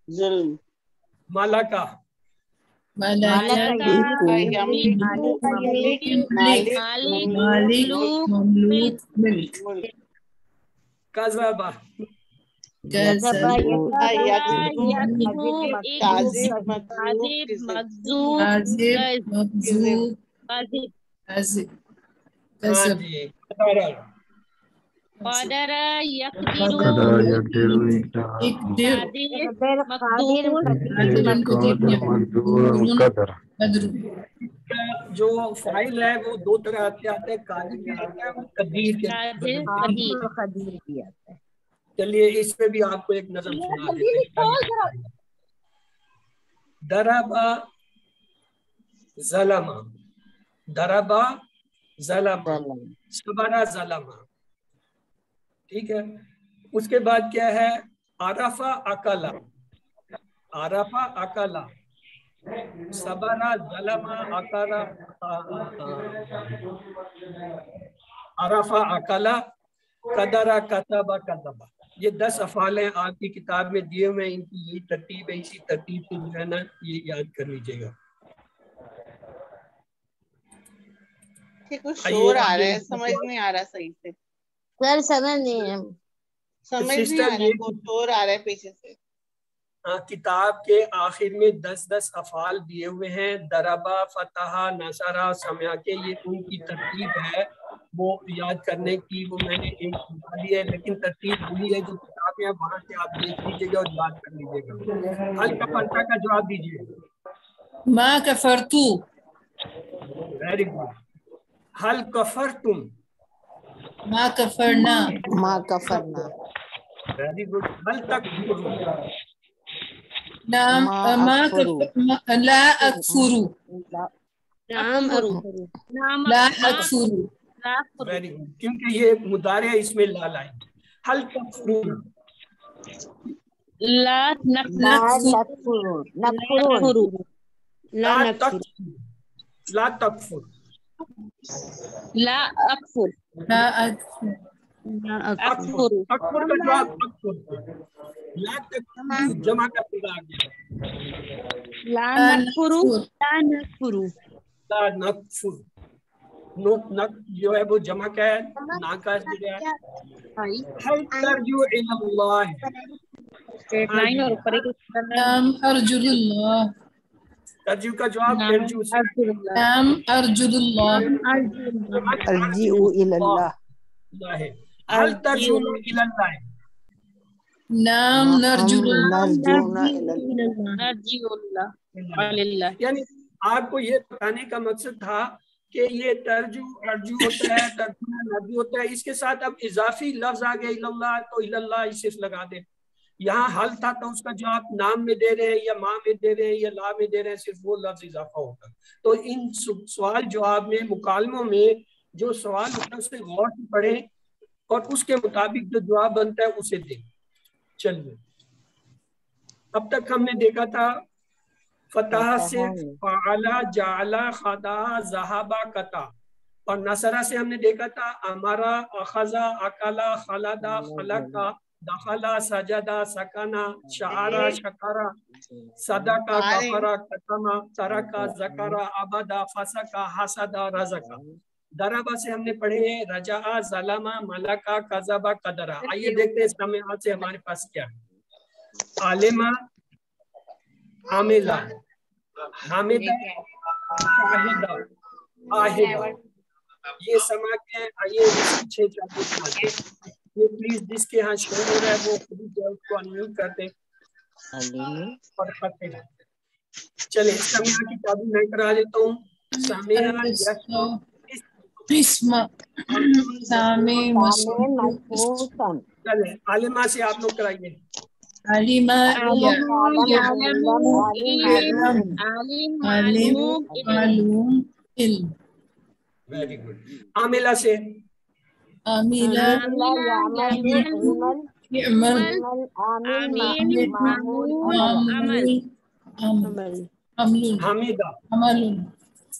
जुल्म। मलका कज़बा जो फाइल है वो दो तरह के आते हैं, कादिर भी आता है और कदीर भी आता है। चलिए इसमें भी आपको एक नज़म सुना देते हैं। दरबा ज़लमा, दरबा ज़लमा, सबरा ज़लमा, ठीक है। उसके बाद क्या है, आरफा अकला, आरफा अकला, सबरा ज़लमा अकरा, आरफा अकला, कदरा कतबा कदबा। ये 10 अफ़ाल हैं आपकी किताब में दिए हुए, इनकी यही तरतीब है, इसी तरतीब से जो है ना ये याद कर लीजिएगा। कुछ शोर आ रहा है, समझ नहीं आ रहा सही से सर, समझ नहीं है, समझ नहीं आ रहा है, कुछ शोर आ रहा है पीछे से। किताब के आखिर में 10-10 अफ़ाल दिए हुए हैं, दरबा, फतहा, नसरा, समया के, ये उनकी तरतीब है वो याद करने की, वो मैंने एक बता दी है, लेकिन तरतीब वही है जो किताबें हैं, वहां से आप देख लीजिएगा और याद कर लीजिएगा। हल कफरता का जवाब दीजिए। मा कफरतू। Very good. हल कफर तुम। मा कफरना। मा कफरना। Very good. हल तकफुरू। नाम ला अकफुरू। ला अकफुरू। वेरी गुड, क्योंकि ये मुदारे इसमें लाल आई। हल तकफुरू। ला नकफुरू। ला तकफुर। ला तकफुर। ला अकफुर। ला अकफुर। अकफुर। अकफुर का जवाब अकफुर। ला तकफुर जमा का फिर आ गया। ला नकफुरू। ला नकफुरू। ला नकफुर। नक जो है वो जमा का है, ना का है। हल तरजू इलल्लाह। लाइन और ऊपर एक नाम अर्जुलुल्लाह। तरजू का जवाब तरजू से। नाम अर्जुलुल्लाह। अर्जिउ इलल्लाह। हल तर्जुना इलल्लाह। नाम नरजुलुल्लाह। यानी आपको ये बताने का मकसद था कि ये तर्जु अर्जु होता है, तर्जुना नरजु होता है, इसके साथ अब इजाफी लफ्ज आ गया इलल्लाह, तो इलल्लाह सिर्फ लगा दे। यहाँ हल था तो उसका जवाब नाम में दे रहे हैं या माँ में दे रहे हैं या ला में दे रहे हैं, सिर्फ वो लफ्ज इजाफा होगा। तो इन सवाल जवाब में, मुकालमों में जो सवाल होता है उसे गौर से पढ़ें और उसके मुताबिक जो जवाब बनता है उसे दें। चलिए, अब तक हमने देखा था फतह से फाला, जाला, खदा, ज़हाबा, कता, और नसरा से हमने देखा था अमरा, अखजा, अकला, खलदा, खलका, दखला, सजदा, सकना, शारा, शकरा, सदका, कफरा, कतमा, तरका, ज़करा, अबदा, फसका, हसदा, रज़का। दरबा से हमने पढ़े हैं रजा, ज़लमा, मलका, कज़बा, कदरा। आइए देखते हैं समय से हमारे पास क्या है। आलिमा, आमिला, हामिदा, शाहिदा, आहिदा, ये समा के। आइए इसकी 6 चाबी ये प्लीज जिसके यहाँ शो हो रहा है वो खुद जो उसको अनम्यूट कर दें। चले समिया की चाबी मैं करा लेता हूँ। समिया चले आलिमा से आप लोग कराइए। आलिमा वेरी गुड। आमिला से आमिला يعمل عامل معمول عمل عمل حمیدہ عمل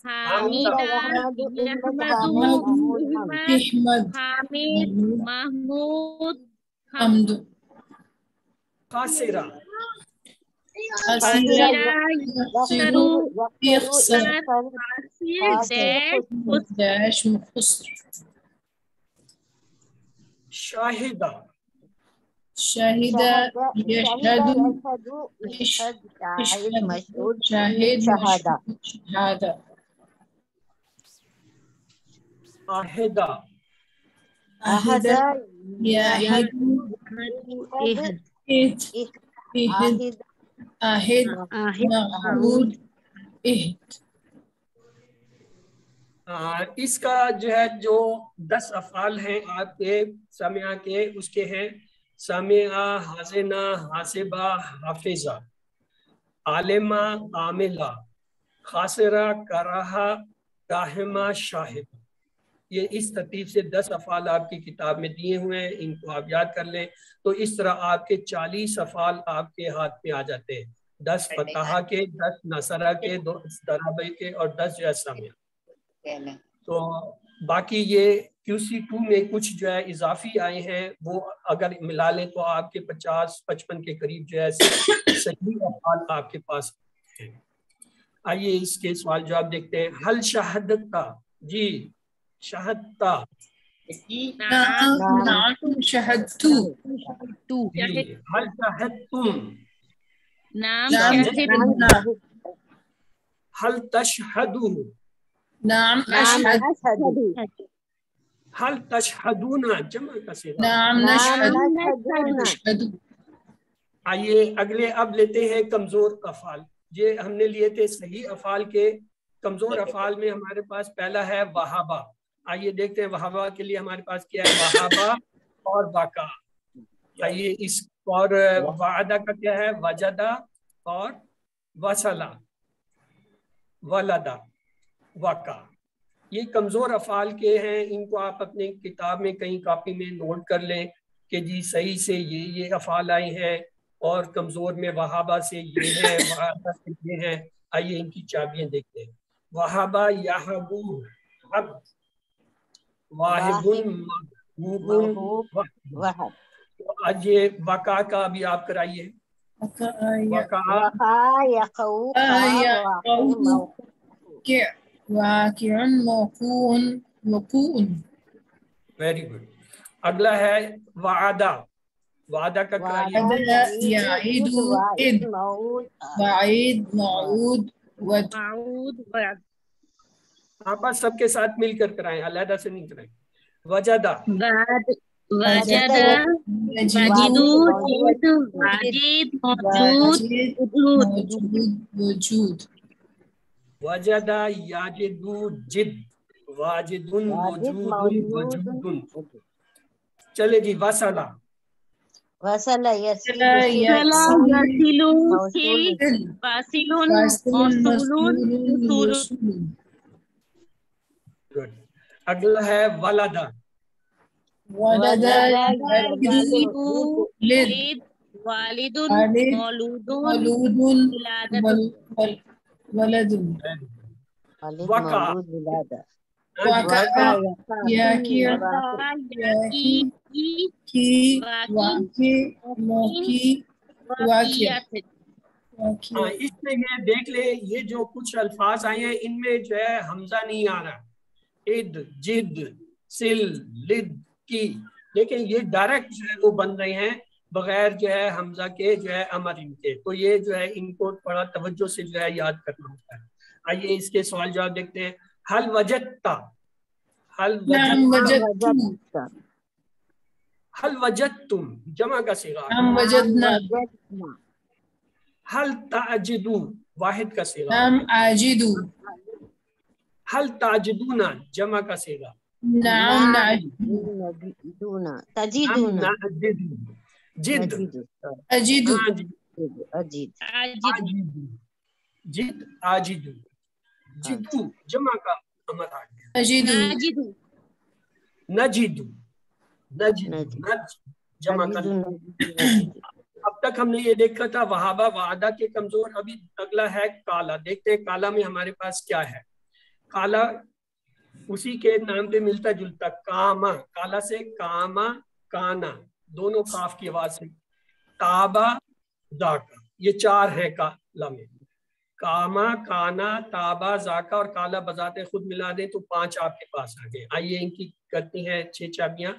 حامد يحمد يحمد حامد محمود حمد خاسرہ خسر يخسر يخسر داش خسر شاہدہ شهد يشهد يشهد شاهد شهادة آہدہ أهد يعهد إهد أهد معهود إهد. اس کا جو ہے جو 10 افعال ہیں آپ کے سامعہ کے، اس کے ہیں سامعہ، حازنہ، حاسبہ، حافظہ، عالمہ، عاملہ، خاسرہ، کراہا، راہمہ، شاہد. یہ اس ترتیب سے 10 افعال آپ کی کتاب میں دیے ہوئے ہیں، ان کو آپ یاد کر لیں. تو اس طرح آپ کے 40 افعال آپ کے ہاتھ میں آ جاتے ہیں، 10 فتحہ کے، 10 نصرہ کے، 10 ضربہ کے اور 10 جو ہے سامعہ. تو باقی یہ QC2 میں کچھ جو ہے اضافی آئے ہیں، وہ اگر ملا لیں تو آپ کے 50-55 کے قریب جو ہے صحیح افعال آپ کے پاس ہیں. آئیے اس کے سوال جواب دیکھتے ہیں. حل شہدتا، جی شہدتا، نعم شهدت جی حل شہدتم، نام شهدنا حل تشہدو، نعم أشهد حل تشہدون، جمع کا صیغہ. نعم نشهد. آئیے اگلے اب لیتے ہیں کمزور افعال. یہ ہم نے لیے تھے صحیح افعال کے. کمزور افعال میں ہمارے پاس پہلا ہے وہابہ. آئیے دیکھتے ہیں وہابہ کے لیے ہمارے پاس کیا ہے، وہابہ اور وقع. آئیے اس اور وعدہ کا کیا ہے، وجدہ اور وصلہ، ولدہ، وقع. یہ کمزور افعال کے ہیں، ان کو آپ اپنے کتاب میں کہیں کاپی میں نوٹ کر لیں کہ جی صحیح سے یہ افعال آئے ہیں، اور کمزور میں وہابہ سے یہ ہے، وعدہ سے یہ ہے. آئیے ان کی چابیاں دیکھتے ہیں. وہابہ یہبو، حب، واہب، محبوب، وہب. آج یہ وقع کا بھی آپ کرائیے. وقع واقع موقوع. Very good. اگلا ہے وعدہ. وعدہ کا کرائیے. يعيد إد وعيد موعود ود. آپ بس سب کے ساتھ مل کر کرائیں، علیحدہ سے نہیں کرائیں. وجدہ، وجد واجد وجود. وجدہ یاجد جد، واجد وجود. چلے جی وصلہ. وصل يصل اگلا ہے ولدہ. ولد والد مولود ولد. وقع، وقع يقع موقع واقع. اس میں یہ دیکھ لیں، یہ جو کچھ الفاظ آئے ہیں ان میں جو ہے حمزہ نہیں آ رہا. اد، جد، سل، لد، کی. لیکن یہ ڈائریکٹ جو ہے وہ بن رہے ہیں بغیر جو ہے حمزہ کے، جو ہے امر ان کے. تو یہ جو ہے ان کو بڑا توجہ سے جو ہے یاد کرنا ہوتا ہے. آئیے اس کے سوال جواب دیکھتے ہیں. حل وجدتا، حل وجدتا، حل وجدتم، جمع کا صیغہ. نعم وجدنا. حل تعجدو، واحد کا صیغہ. نعم أجد. حل تعجدون، جمع کا صیغہ. نعم تجدون جد، أجد. جد، آجد، جدو، جمع کا امر آ گیا. أجد. نجد، نجد، जमा करना। अब तक हमने ये देखा था वहाबा वादा के कमजोर। अभी अगला है काला। देखते हैं काला में हमारे पास क्या है। काला उसी के नाम पे मिलता जुलता, कामा, काला से कामा, काना, दोनों काफ की आवाज से, ताबा, जाका, ये चार है काला में। कामा, काना, ताबा, जाका और काला बजाते खुद मिला दें तो 5 आपके पास आ गए। आइए इनकी करती हैं 6 चाबियां।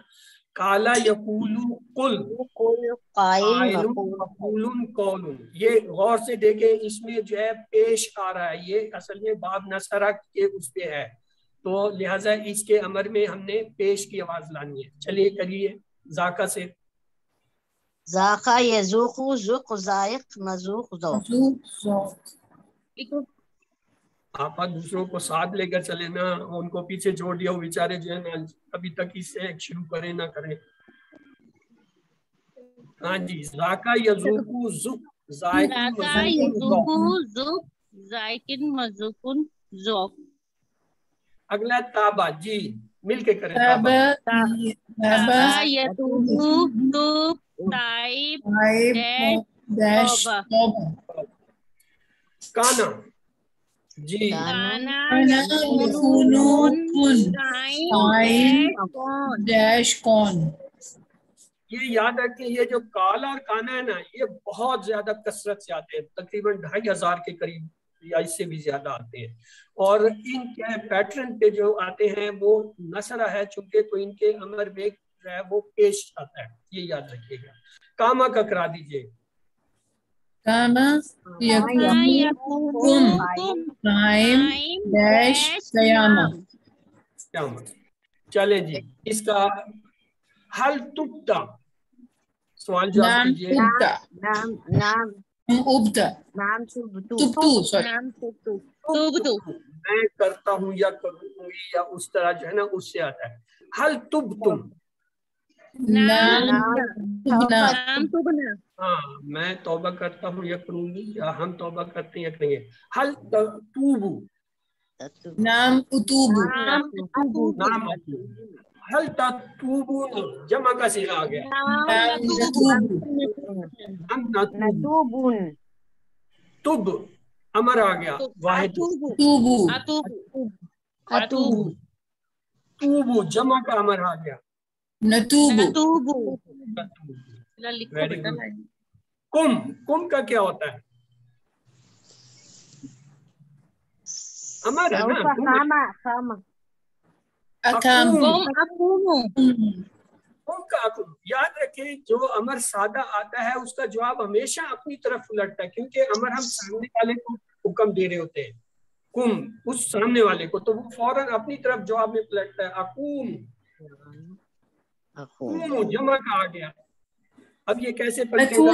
काला यकूलु कुल, कायलुन कौलुन। ये गौर से देखें, इसमें जो है पेश आ रहा है, ये असल में बाब नसरा के उस पे है, तो लिहाजा इसके अमर में हमने पेश की आवाज लानी है। चलिए करिए जाका से। जाका यज़ूक़ु ज़ुक़ ज़ाइक़ मज़ूक़ ज़ौक़। आप दूसरों को साथ लेकर चले ना, उनको पीछे जोड़ दिया, वो बेचारे जो है ना अभी तक इससे शुरू करें ना करें। हाँ जी, जाका यज़ूक़ु ज़ुक़ ज़ाइक़िन मज़ूक़ुन ज़ौक़। अगला ताबा, जी मिल के करें। काना, जी ये याद रखें, ये जो काला और काना है ना, ये बहुत ज्यादा कसरत से आते हैं, तकरीबन 2500 के करीब या इससे भी ज्यादा आते हैं। और इनके पैटर्न पे जो आते हैं वो नसरा है चूंकि, तो इनके अमर में जो है वो पेश आता है, ये याद रखिएगा। कामा का करा दीजिए। कामा चले जी, इसका हल तुब्ता, सवाल जवाब कीजिए। मैं करता हूँ या करूँगी या उस तरह जो है ना उससे आता है। हल तुब्तुम, हाँ मैं तौबा करता हूँ या करूँगी, या हम तौबा करते हैं या करेंगे। हल तूबू, नाम उतूबू, नाम हल तूबू, जमा का सीगा आ गया। तुब अमर आ गया, वाहिद। तूबू जमा का अमर आ गया, नतूबू। कुम, कुम का क्या होता है? अमर है ना। याद रखें, जो अमर सादा आता है उसका जवाब हमेशा अपनी तरफ उलटता है, क्योंकि अमर हम सामने वाले को हुक्म दे रहे होते हैं, कुम उस सामने वाले को, तो वो फौरन अपनी तरफ जवाब में पलटता है। अकूम, अकूम जमा का आ गया। अब ये कैसे पलटेगा?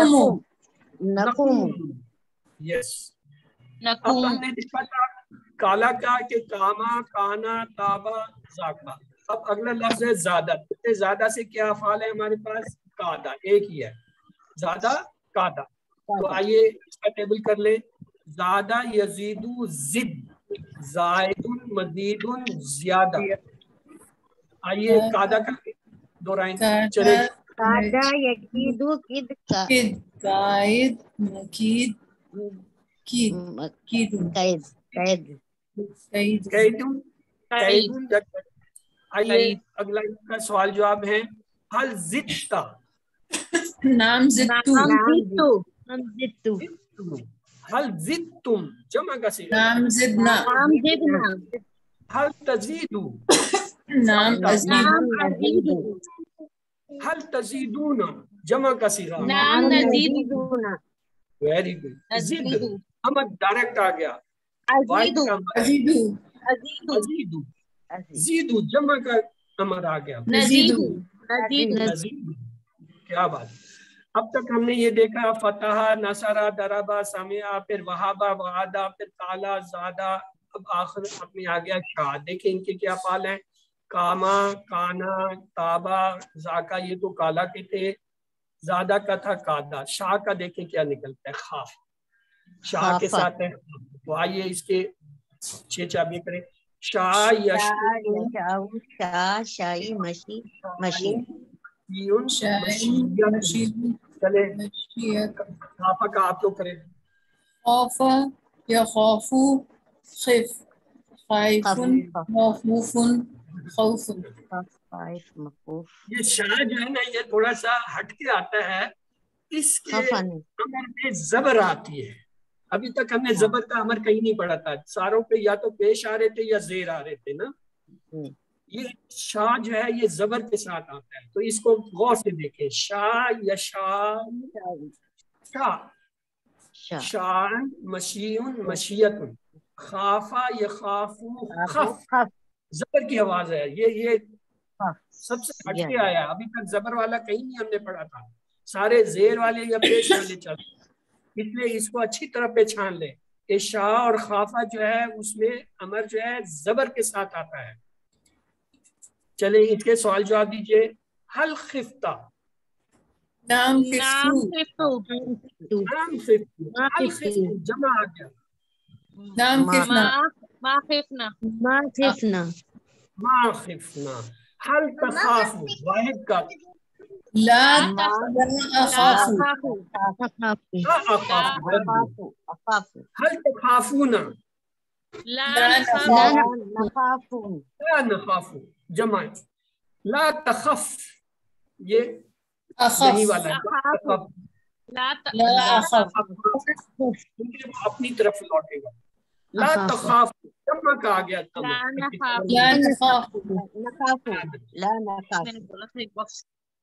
यस। अब हमने देखा था काला का के कामा, काना, ताबा, जाका। अब अगला लफ्ज है ज़्यादा। ज़्यादा से क्या अफ़ाल है हमारे पास? कादा, एक ही है, ज़्यादा कादा। तो आइए इसका टेबल कर ले। ज़्यादा यज़ीदु ज़िद, ज़ाइदुन मज़ीदुन ज़्यादा। आइए कादा का दोहराएं, चले। कादा यकीदु किद, ज़ाइद मकीद आइए अगला इसका सवाल जवाब है हल जित्ता, नाम जित्तू, हल जित्तुम जमा का सीगा, नाम जिदना, हल तजीदू, नाम तजीदू, हल तजीदूना जमा का सीगा, नाम नजीदूना। Very good. जिद हम डायरेक्ट आ गया। अजीदू, अजीदू, जीदू जमा का अमर आ गया, नजीदू। क्या बात। अब तक हमने ये देखा फतहा, नसरा, दरबा, समिया, फिर वहाबा, वादा, फिर काला, ज़ादा। अब आखिर में आ गया शाह। देखिए इनके क्या फाल हैं। कामा, काना, ताबा, जाका, ये तो काला के थे। ज़ादा का था कादा। शाह का देखें क्या निकलता है, खा। शाह के साथ है। तो आइए इसके 6 चाबियां करें। शाह, यशू, शाह, शाही, मशी, मशी। چلے خافا کا آپ لوگ کریں. خوفا یخافو خف خائفن مخوفن خوفن. یہ شاہ جو ہے نا یہ تھوڑا سا ہٹ کے آتا ہے, اس کے امر میں زبر آتی ہے. ابھی تک ہم نے زبر کا امر کہیں نہیں پڑھا تھا, ساروں پہ یا تو پیش آ رہے تھے یا زیر آ رہے تھے نا. یہ شاہ جو ہے یہ زبر کے ساتھ آتا ہے, تو اس کو غور سے دیکھیں. شاہ یا شاہ شان مشیون مشیتن. خافا یخافو خف, زبر کی آواز ہے. یہ سب سے ہٹ کے آیا, ابھی تک زبر والا کہیں نہیں ہم نے پڑھا تھا, سارے زیر والے یا پیش والے چلتے, اس لیے اس کو اچھی طرح پہچان لیں کہ شاہ اور خافا جو ہے اس میں امر جو ہے زبر کے ساتھ آتا ہے. چلیں اس کے سوال جواب دیجئے. حل خفتہ نام خفتو نام خفتو حل خفتو جمع آ گیا. نام خفنا ما خفنا ما خفنا. حل تخافو واحد کا لا اخافو حل تخافون لا نخافو جمع. لا تخف یہ اخف نہیں والا ہے, لا اخاف اپنی طرف لوٹے گا. لا تخاف جمع کا آ گیا تھا. لا نخاف.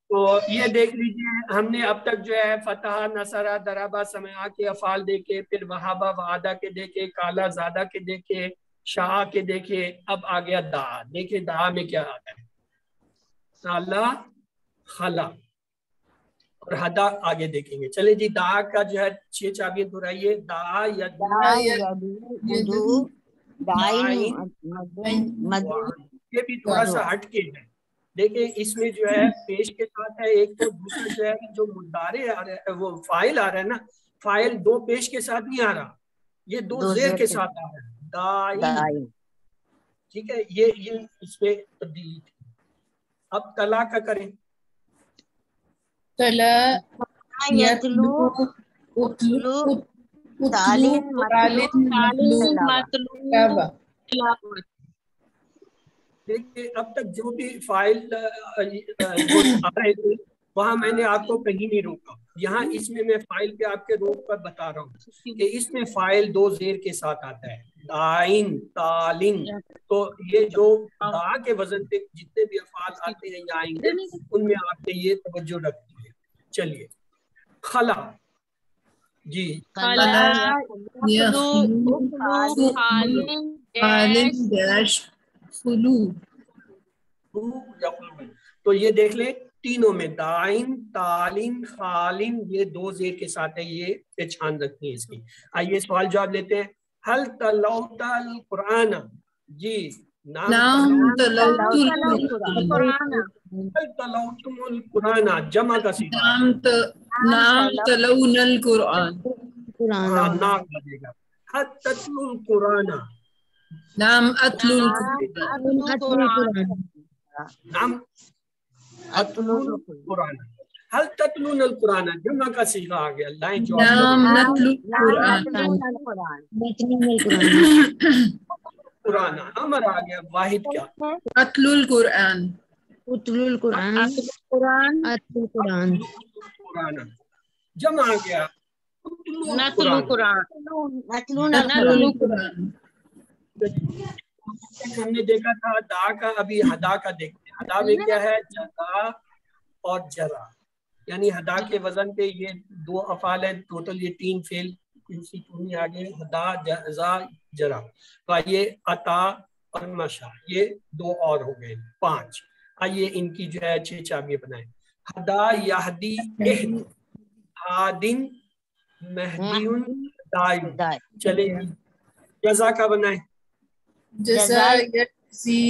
تو یہ دیکھ لیجئے ہم نے اب تک جو ہے فتح, نصرہ, دربا, سمعا کے افعال دیکھے, پھر وہابہ وعدہ کے دیکھے, کالا زادہ کے دیکھے, شاہ کے دیکھے. اب آ گیا دعا. دیکھیں دعا میں کیا آتا ہے. سالہ خلا اور ہدا آگے دیکھیں گے. چلے جی دعا کا جو ہے 6 چابیاں دہرائیے. دعا یہ بھی تھوڑا سا ہٹ کے ہے. دیکھیں اس میں جو ہے پیش کے ساتھ ہے ایک, تو دوسرا جو ہے جو مدارے آ رہا ہے وہ فاعل آ رہا ہے نا, فاعل 2 پیش کے ساتھ نہیں آ رہا, یہ 2 زیر کے ساتھ آ رہا ہے. دائی, ٹھیک ہے, یہ اس پہ تبدیلی تھی. اب تلا کا کریں. تلا یتلو اتلو تعلیم مطلوب. دیکھیے اب تک جو بھی فائل آ رہے تھے وہاں میں نے آپ کو کہیں نہیں روکا. یہاں اس میں فائل پہ آپ کے روک پر بتا رہا ہوں کہ اس میں فائل 2 زیر کے ساتھ آتا ہے. دائن تعلیم, تو یہ جو دا کے وزن پہ جتنے بھی افعال آتے ہیں یا آئیں گے ان میں آپ نے یہ توجہ رکھنی ہے. چلیے خلا جی تو یہ دیکھ لیں تینوں میں دائن تعلیم خالن یہ 2 زیر کے ساتھ ہے, یہ پہچان رکھنی ہے اس کی. آئیے سوال جواب لیتے ہیں. حل تلوت القرآن جی نام تلوتم القرآن جمع کا صیغہ نام تلون القرآن. نام لگے گا. حل تتلو القرآن نام اتلو القرآن. نام اتلو القرآن. حل تتلون القرآن جمع کا صیغہ آ گیا. لائن جو نام نتلو القرآن. قرآن امر آ گیا. واحد کیا اتلو القرآن. قرآن جمع آ گیا. نتلو قرآن. ہم نے دیکھا تھا دا کا, ابھی ہدا کا دیکھتے ہیں. ہدا میں کیا ہے جزا اور جرا, یعنی ہدا کے وزن پہ یہ 2 افعال ہیں ٹوٹل, یہ 3 فعل آگے ہدا جزا جرا. تو آئیے عطا اور مشا یہ 2 اور ہو گئے 5. آئیے ان کی جو ہے 6 چابیاں بنائیں. ہدا یہدی ہادن مہدیون دائن. چلے جزا کا بنائیں. جزا یجزی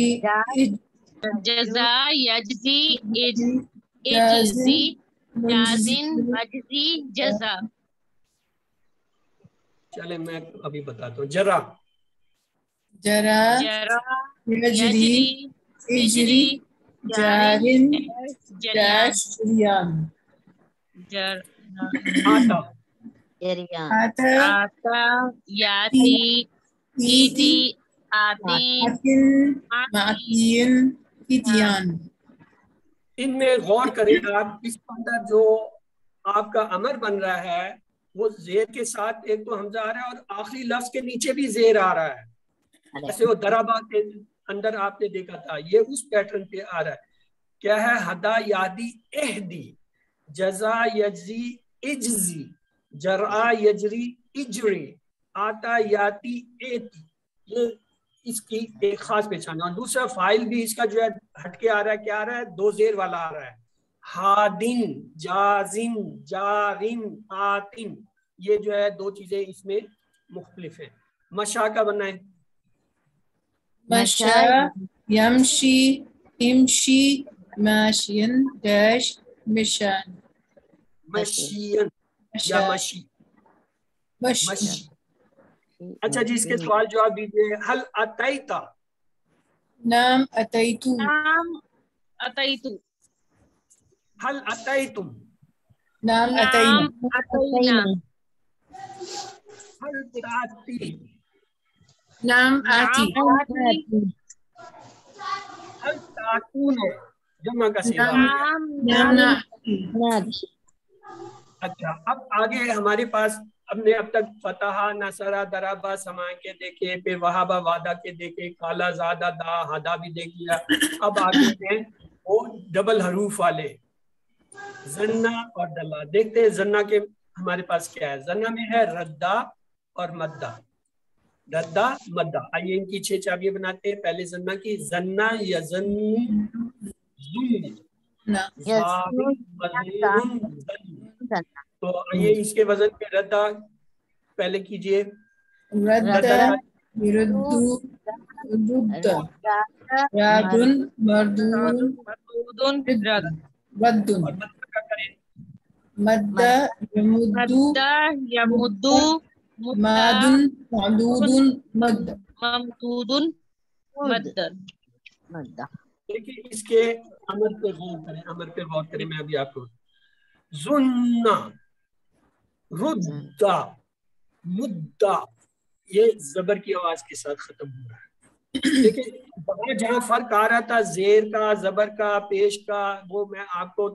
اجزی جازن مجزی جزا. چلے میں ابھی بتاتا ہوں. جرا جرا یجری اجری जारिन जरियान जरियान आता आता आता याती इति आतिन आतिन मातिन इतियान। इनमें गौर करें आप, इसके अंदर जो आपका अमर बन रहा है वो जेर के साथ एक तो हमजा आ रहा है और आखिरी लफ्ज के नीचे भी जेर आ रहा है, जैसे वो दराबा के अंदर आपने देखा था, ये उस पैटर्न पे आ रहा है। क्या है? हदा यादी एहदी, जजा यजरी इजजी, जरा यजरी इजरी, आता याती एती, ये इसकी एक खास पहचान। और दूसरा फाइल भी इसका जो है हटके आ रहा है, क्या आ रहा है? दो जेर वाला आ रहा है, हादिन जाजिन जारिन आतिन, ये जो है दो चीजें इसमें मुख्तलिफ है। मशा का बनना है मशा यमशी इमशी माशियन डैश मिशान मशियन या मशी मशी। मशी। अच्छा जी, इसके सवाल जवाब दीजिए। हल अतैता, नाम अतैतु, नाम अतैतु, हल अतैतुम, नाम अतैना, नाम अतैना, हल ताती, नाम आती, नाम आती, हल तातून, जमा का सीगा। नाम नाती। अच्छा, अब आगे हमारे पास हमने अब तक फतहा नसरा दराबा समा के देखे, फिर वहाबा वादा के देखे, काला ज़ादा दा हदा भी देख लिया। अब आगे हैं वो डबल हरूफ वाले जन्ना और दल्ला। देखते हैं जन्ना के हमारे पास क्या है। जन्ना में है रद्दा और मद्दा, रद्दा मद्दा। आइए इनकी 6 चाबियां बनाते हैं। पहले जन्ना की, जन्ना यजन तो आइए इसके वजन पे रद्दा पहले कीजिए। रद्दा युरद्दु रुद्दा रादुन मर्दून रद्दुन। मद्दा यमुद्दु यमुद्दु मादुन मदूदुन मद्द ममदूदुन मद्द। देखिए इसके अमर पे गौर करें, अमर पे गौर करें। मैं अभी आपको जुन्ना रुद्दा मुद्दा, ये जबर की आवाज के साथ खत्म हो रहा है। देखिए जहाँ फर्क आ रहा था जेर का, जबर का, पेश का, वो मैं आपको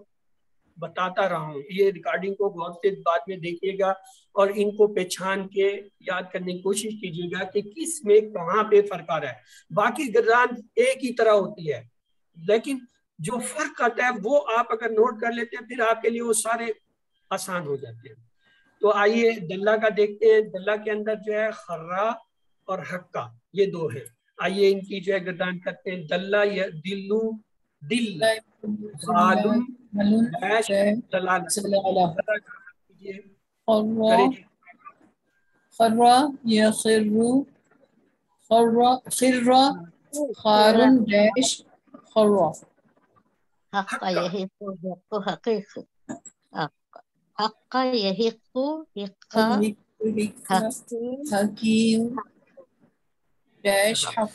बताता रहा हूँ। ये रिकॉर्डिंग को गौर से बाद में देखिएगा और इनको पहचान के याद करने की कोशिश कीजिएगा कि किस में कहाँ पे फर्क आ रहा है। बाकी गर्दान एक ही तरह होती है, लेकिन जो फर्क आता है वो आप अगर नोट कर लेते हैं फिर आपके लिए वो सारे आसान हो जाते हैं। तो आइए दल्ला का देखते हैं। दल्ला के अंदर जो है खर्रा और हक्का, ये दो है। आइए इनकी जो है गर्दान करते हैं। दल्ला या दिल्लू दिल जालुन डैश दलाल। खर्रा यखिर्रु खर्रा खिर्रा खारुन डैश खर्रा। हक्का यहिक्कु हिक्कु हकीक, हक्का यहिक्कु हिक्का हकीम डैश हक।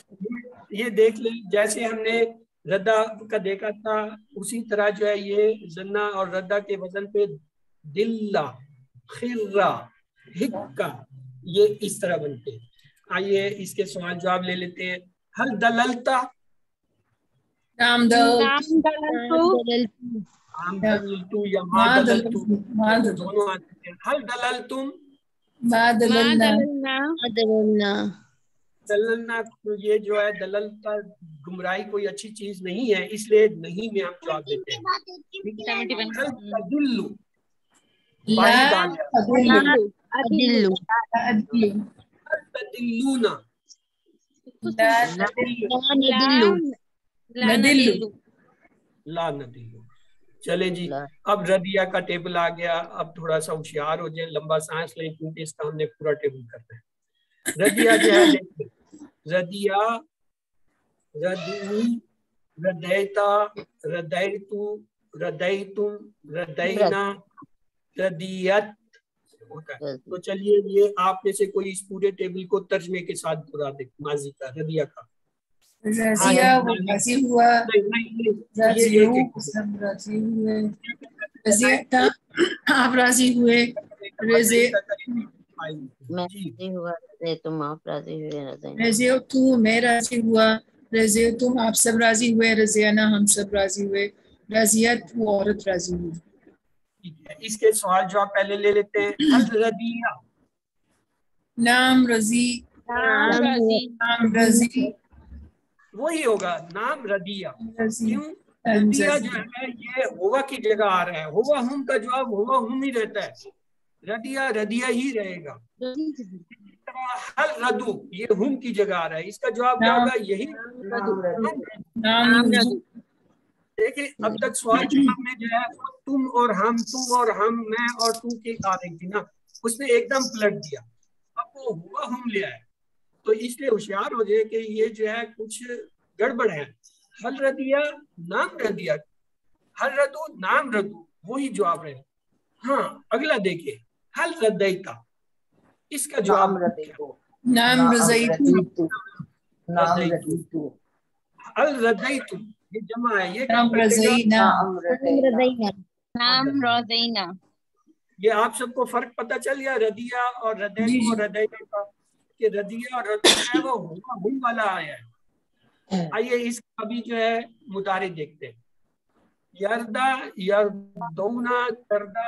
ये देख लें, जैसे हमने रद्दा का देखा था उसी तरह जो है ये जन्ना और रद्दा के वजन पे दिल्ला खिर्रा हिक्का, ये इस तरह बनते हैं। आइए इसके सवाल जवाब ले लेते हैं। हल दललता, नाम दललतु या मा दललतु दोनों आते हैं। हल दललतुम, मा दललना दललना, तो ये जो है दलल का गुमराही कोई अच्छी चीज नहीं है, इसलिए नहीं में हम जवाब देते हैं। हल तदिल्लु, तदिल्लूना, ला नदिल्लु। चले जी, अब रदिया का टेबल आ गया। अब थोड़ा सा होशियार हो जाए, लंबा सांस लें क्योंकि इसका हमने पूरा टेबल करना है। रदिया जो है देखिए, रदिया, रदी, रदैता, रदैतु, रदैतुम, रदैना, रदियत होता है। तो चलिए ये आप में से कोई इस पूरे टेबल को तर्जमे के साथ दोहरा दे। माजी का, रदिया का। رضیہ وہ راضی ہوا، راضی ہو سب راضی ہوئے، رضیہ تھا آپ راضی ہوئے، رضی میں راضی ہوا، رضی تم آپ راضی ہوئے، رضینا رضی تو میں راضی ہوا، رضی تم آپ سب راضی ہوئے، رضیانہ ہم سب راضی ہوئے، رضیت وہ عورت راضی ہوئی۔ اس کے سوال جواب پہلے لے لیتے ہیں. الرضیہ نام رضی، نام راضی، نام رضی، وہی ہوگا نام ردیہ. رضی کیوں؟ ردیہ جو ہے یہ ہوا کی جگہ آ رہا ہے، ہوا ہم کا جواب ہوا ہم ہی رہتا ہے، ردیہ ردیہ ہی رہے گا. حل ردو یہ ہم کی جگہ آ رہا ہے، اس کا جواب کیا ہوگا؟ یہی نام رضی۔ دیکھیں اب تک سوال جواب میں جو ہے تم اور ہم میں اور تو کی آ رہی تھی نا، اس نے ایک دم پلٹ دیا، اب وہ ہوا ہم لیا ہے، تو اس لیے ہوشیار ہو جائے کہ یہ جو ہے کچھ گڑبڑ ہے. حل ردیہ نام ردیہ، حل ردو نام ردو وہی جواب ہے. ہاں اگلا دیکھیں حل ردیتا، اس کا جواب نام رضیتو، نام ردیتو، حل ردیتو یہ جمع ہے، یہ نام رضینا، نام روزینا. یہ آپ سب کو فرق پتہ چل گیا ردیہ اور ردیتو اور ردینا کا، کہ ردیہ اور ردو جو ہے وہ ہم والا آیا ہے. آئیے اس کا بھی جو ہے مضارع دیکھتے ہیں. یردا یردونا تردا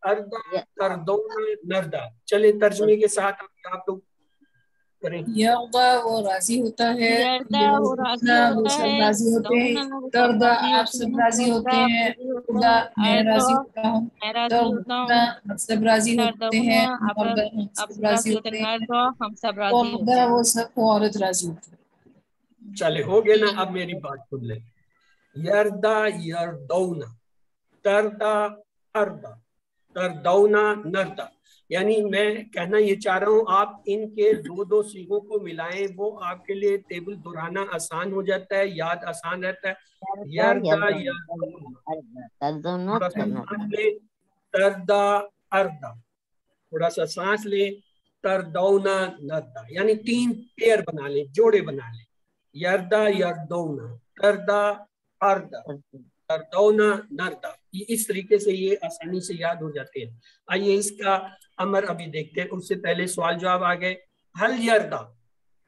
اردا تردونا نردا. چلے ترجمے کے ساتھ آپ لوگ کریں. یردا وہ راضی ہوتا ہے، یردا وہ راضی یردونا وہ ہوتا سب ہے، راضی ہوتے ہیں، دونا وہ سب تردا راضی آپ ہوتے سب ہیں، راضی ہوتے تردا ہیں، راضی ہوتا خدا ہے، میں راضی اردا ہوتا ہوں، میں راضی ہوتا تردونا ہوں، آپ سب راضی ہوتے تردونا ہیں، آپ مردا ہم آپ سب سب راضی راضی ہوتے ہوتے ہیں، ہیں، نردا ہم سب راضی ہوتے مردا ہیں. وہ سب عورت راضی ہوتی ہے. چلے ہو گیا نا. اب میری بات سن لیں. یردا یردونا تردا اردا تردونا نردا، یعنی میں کہنا یہ چاہ رہا ہوں آپ ان کے دو سیغوں کو ملائیں، وہ آپ کے لیے ٹیبل دہرانا آسان ہو جاتا ہے، یاد آسان رہتا ہے. یردا تردونا تھوڑا سا سانس لے، تردا اردا، تھوڑا سا سانس لے، تردونا نردا، یعنی 3 پیئر بنا لیں، جوڑے بنا لیں. یردا یردونا تردا اردا تردونا نردا، اس طریقے سے یہ آسانی سے یاد ہو جاتے ہیں. آئیے اس کا امر ابھی دیکھتے ہیں، اس سے پہلے سوال جواب آگئے. حل یردا،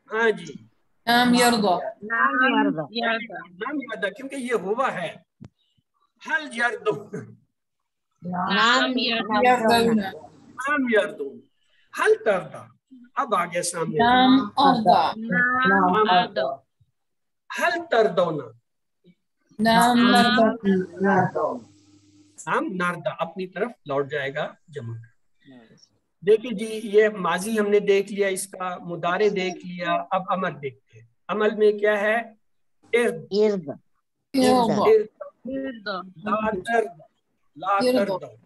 ہاں جی نام یردا، نام یردا، نام یردا کیونکہ یہ ہوا ہے. حل یردو، نام یردونا، نام یردو. حل تردا، اب آگے سامنے نام اردا، نام اردا، حل تردونا، نام مردا، نام ناردا اپنی طرف لوٹ جائے گا جمع. دیکھیں جی یہ ماضی ہم نے دیکھ لیا، اس کا مضارع دیکھ لیا، اب امر دیکھتے ہیں. عمل میں کیا ہے؟ ارد، اردا، یردا، اردا، لا ترد، لا یردا، ترد.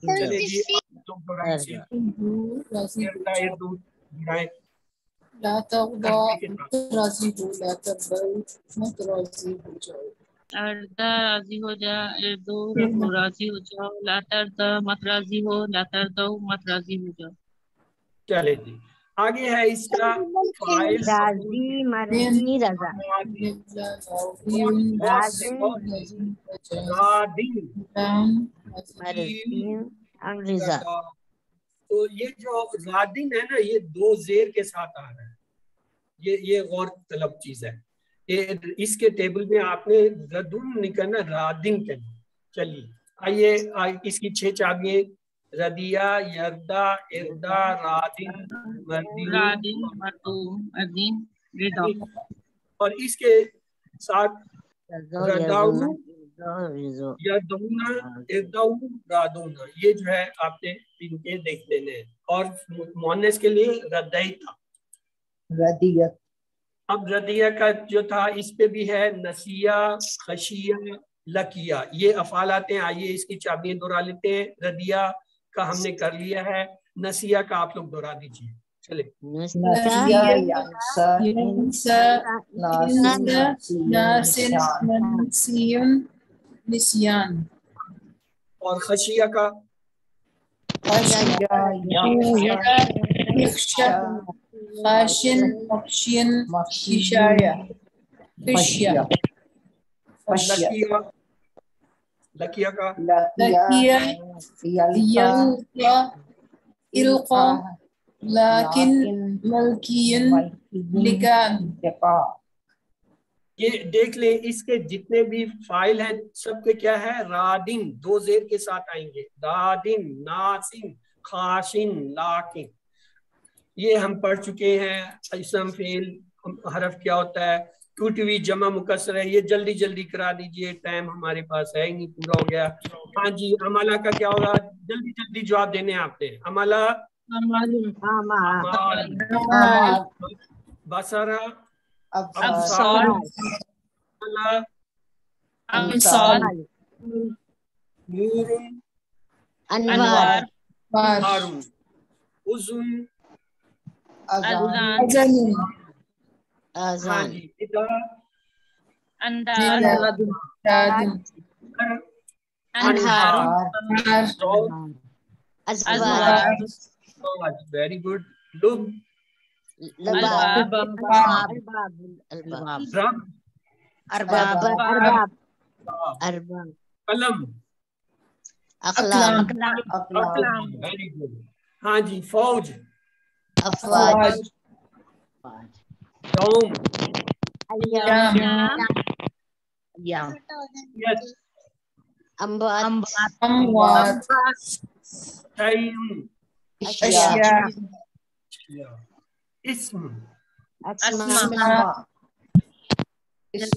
چلے جی آپ لوگ دہرائیں سے راضی ہو اردا جاؤ، اردو دہرائیں لا تغضا ترجمے کے ساتھ. راضی ہو، لا تغضا مت راضی ہو جاؤ. اردا راضی ہو جا، اردو راضی ہو جاؤ، لا تردا مت راضی ہو، لا تردو مت راضی ہو جاؤ. چلے جی آگے ہے اس کا فاعل راضی مرضی رضا، راضی رادین مرضی رضا. تو یہ جو رادین ہے نا یہ 2 زیر کے ساتھ آ رہا ہے، یہ غور طلب چیز ہے. اس کے ٹیبل میں آپ نے ردن نہیں کرنا، رادن کرنا. چلیے آئیے اس کی 6 چابیاں: ردیہ، یردا، اردا، رادن، مردین، رادین، مردو، ادین، ردا. اور اس کے ساتھ رضا رداؤ، رضا یردونا، اردو، رادونا، یہ جو ہے آپ نے ان کے دیکھ لینے ہیں. اور مؤنث کے لیے ردئی تھا. ردیت، اب ردیہ کا جو تھا اس پہ بھی ہے نسیہ، خشیہ، لکیہ، یہ افعال آتے ہیں. آئیے اس کی چابیاں دہرا لیتے ہیں. ردیہ کا ہم نے کر لیا ہے، نسیہ کا آپ لوگ دہرا دیجیے. چلے نسیہ، ینسا، ینسا، ناسن، ناسن، منسین، نسیان. اور خشیہ کا خشیہ، یخشا، یخشا، خاشن، مخشین، مخشین، خشایا. فشیا لکیا لکیا کا لکیا یلقا القا لیکن ملکین لکان. یہ دیکھ لیں اس کے جتنے بھی فائل ہیں سب کے کیا ہے رادن دو زیر کے ساتھ آئیں گے رادن ناسن خاشن لاکن. یہ ہم پڑھ چکے ہیں اسم فعل حرف کیا ہوتا ہے ٹوٹی ہوئی جمع مکسر ہے یہ جلدی جلدی کرا دیجئے ٹائم ہمارے پاس ہے ہی نہیں پورا ہو گیا. ہاں جی عمالہ کا کیا ہوگا جلدی جلدی جواب دینے آپ نے عمالہ بصرہ ابصار امثال نور انوار ہارون اذن اذن ہاں آذان جی ادا انداز انہار ازواج ویری گڈ لب لباب رب ارباب ارباب قلم اقلام ویری گڈ. ہاں جی فوج افواج یوم ایام یس اموات اموات شیء اشیاء اسم اسماء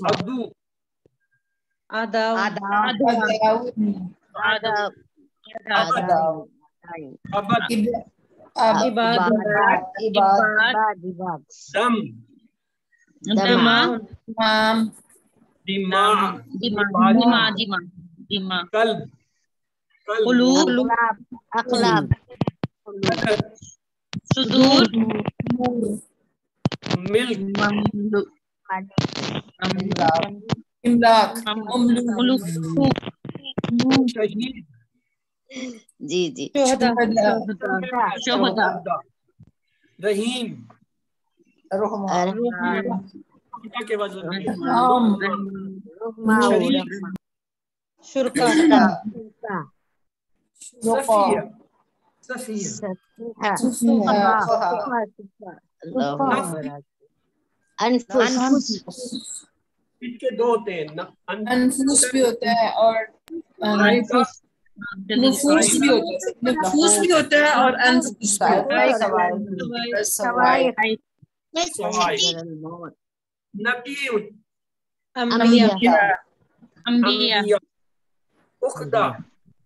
عدو آداب آداب آداب ابد عباد دم دماغ امام دماغ قلب اقلاب قدر صدور ملک املاک ملوک شہید جی جی شہداء رحیم ارحام کے وزن میں شریف شرکا صفیہ صفیہ انفس ان کے دو ہوتے ہیں انفوس بھی ہوتا ہے اور نفوس بھی ہوتا ہے نفوس بھی ہوتا ہے اور انفوس بھی ہوتا ہے سوائے نبی انبیاء اخدا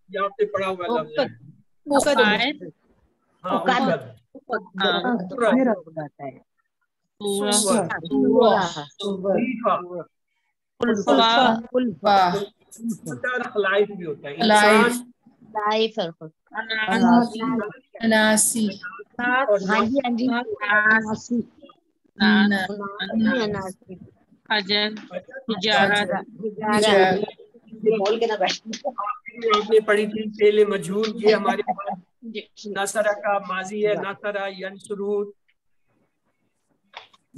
یہاں پہ پڑا ہوا لفظ ہے ہاں خلائف بھی ہوتا ہے انسان اناسی حجر تجارت آپ نے پڑھی تھی فعل مجہول یہ ہمارے پاس نصرہ کا ماضی ہے نصرہ ینصرون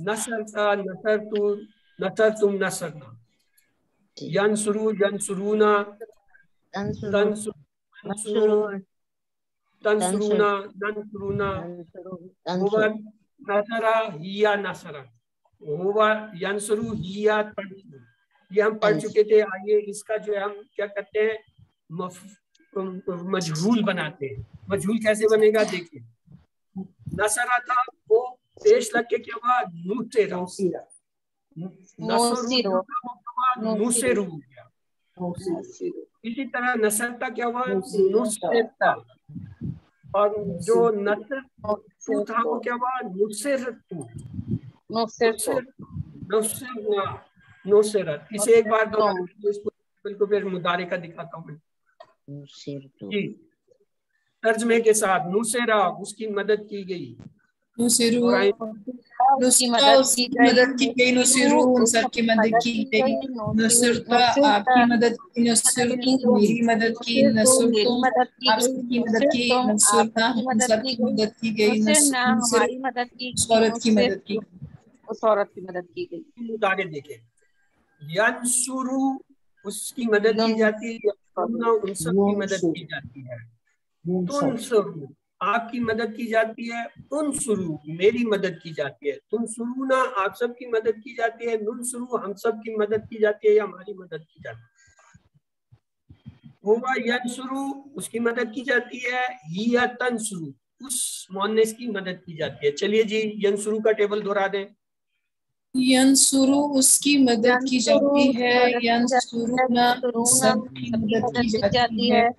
نصر کا نصر تو نصر تم نصرنا ینصرو ینصرونا تنصرونا ننصرونا ہوا نصرہ ہیا نصرہ ہوا ینصرو ہیا تنصرو یہ ہم پڑھ چکے تھے. آئیے اس کا جو ہے ہم کیا کرتے ہیں مجہول بناتے ہیں. مجہول کیسے بنے گا دیکھیں نصرہ تھا وہ پیش لگ کے کیا ہوا نصر ہو گیا. اسی طرح نصر کا کیا ہوا نصر تھا اور جو نصر تھا وہ کیا ہوا نصرت. اسے ایک بار بالکل پھر مضارع کا دکھاتا ہوں جی ترجمے کے ساتھ. نصرہ اس کی مدد کی گئی. نصرو اس کی مدد کی گئی. نصرو ان سب کی مدد کی گئی. نصرتا آپ کی مدد کی. نصرتو میری مدد کی. نصرتم آپ سب کی مدد کی. نصرنا ان سب کی مدد کی گئی. نصر عورت کی مدد کی. اس عورت کی مدد کی گئی. مضارع دیکھیں यंसुरु उसकी मदद की जाती है, उन सब की मदद की जाती है। तुनसुरु आपकी मदद की जाती है, तुनसुरु मेरी मदद की जाती है, तुनसुरुना आप सब की मदद की जाती है, नुनसुरु हम सब की मदद की जाती है या हमारी मदद की जाती है। हुवा यंसुरु उसकी मदद की जाती है, हिया तंसुरु उस मुअन्नस की मदद की जाती है। चलिए जी यंसुरु का टेबल दोहरा दें। यंसुरु उसकी मदद की जाती है, यंसुरुना सब की मदद की जाती है,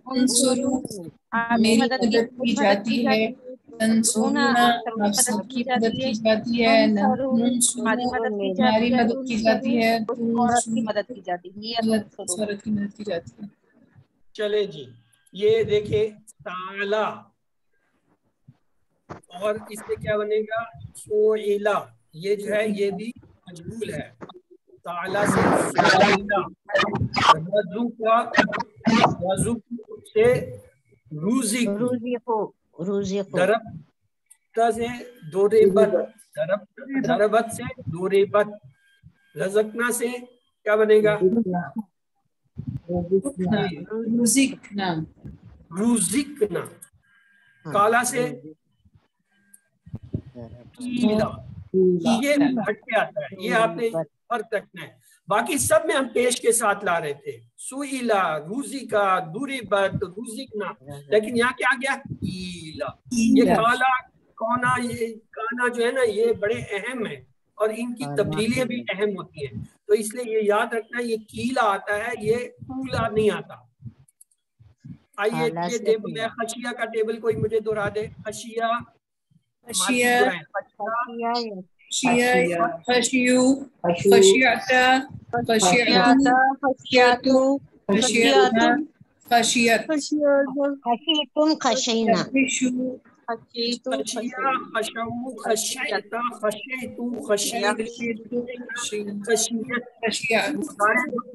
तुनसुरु मेरी मदद की जाती है, तंसुरुना आप सब की मदद की जाती है, नुनसुरु हमारी मदद की जाती है, तुनसुरु मदद की जाती है, औरत की मदद की जाती है। चले जी ये देखे ताला और इससे क्या बनेगा सोइला, ये जो है ये भी मजबूल है। ताला से सोइला, रजू का रजू से रूज़िक़ु, दरबता से दोरेबत, दरबत से दोरेबत, रज़कना से क्या बनेगा रूज़िक़ना, काला से कीला, ये हट के आता है, ये आपने फर्क रखना है। बाकी सब में हम पेश के साथ ला रहे थे, सुइला, रूज़िका, दुरिबत, रूज़िकना, लेकिन यहाँ क्या गया कीला। ये काला कौना, ये काना जो है ना ये बड़े अहम है और इनकी तब्दीलियां भी अहम होती हैं, तो इसलिए ये याद रखना ये कीला आता है, ये कूला नहीं आता। आइए ये टेबल है खशिया का टेबल, कोई मुझे दोहरा दे। खशिया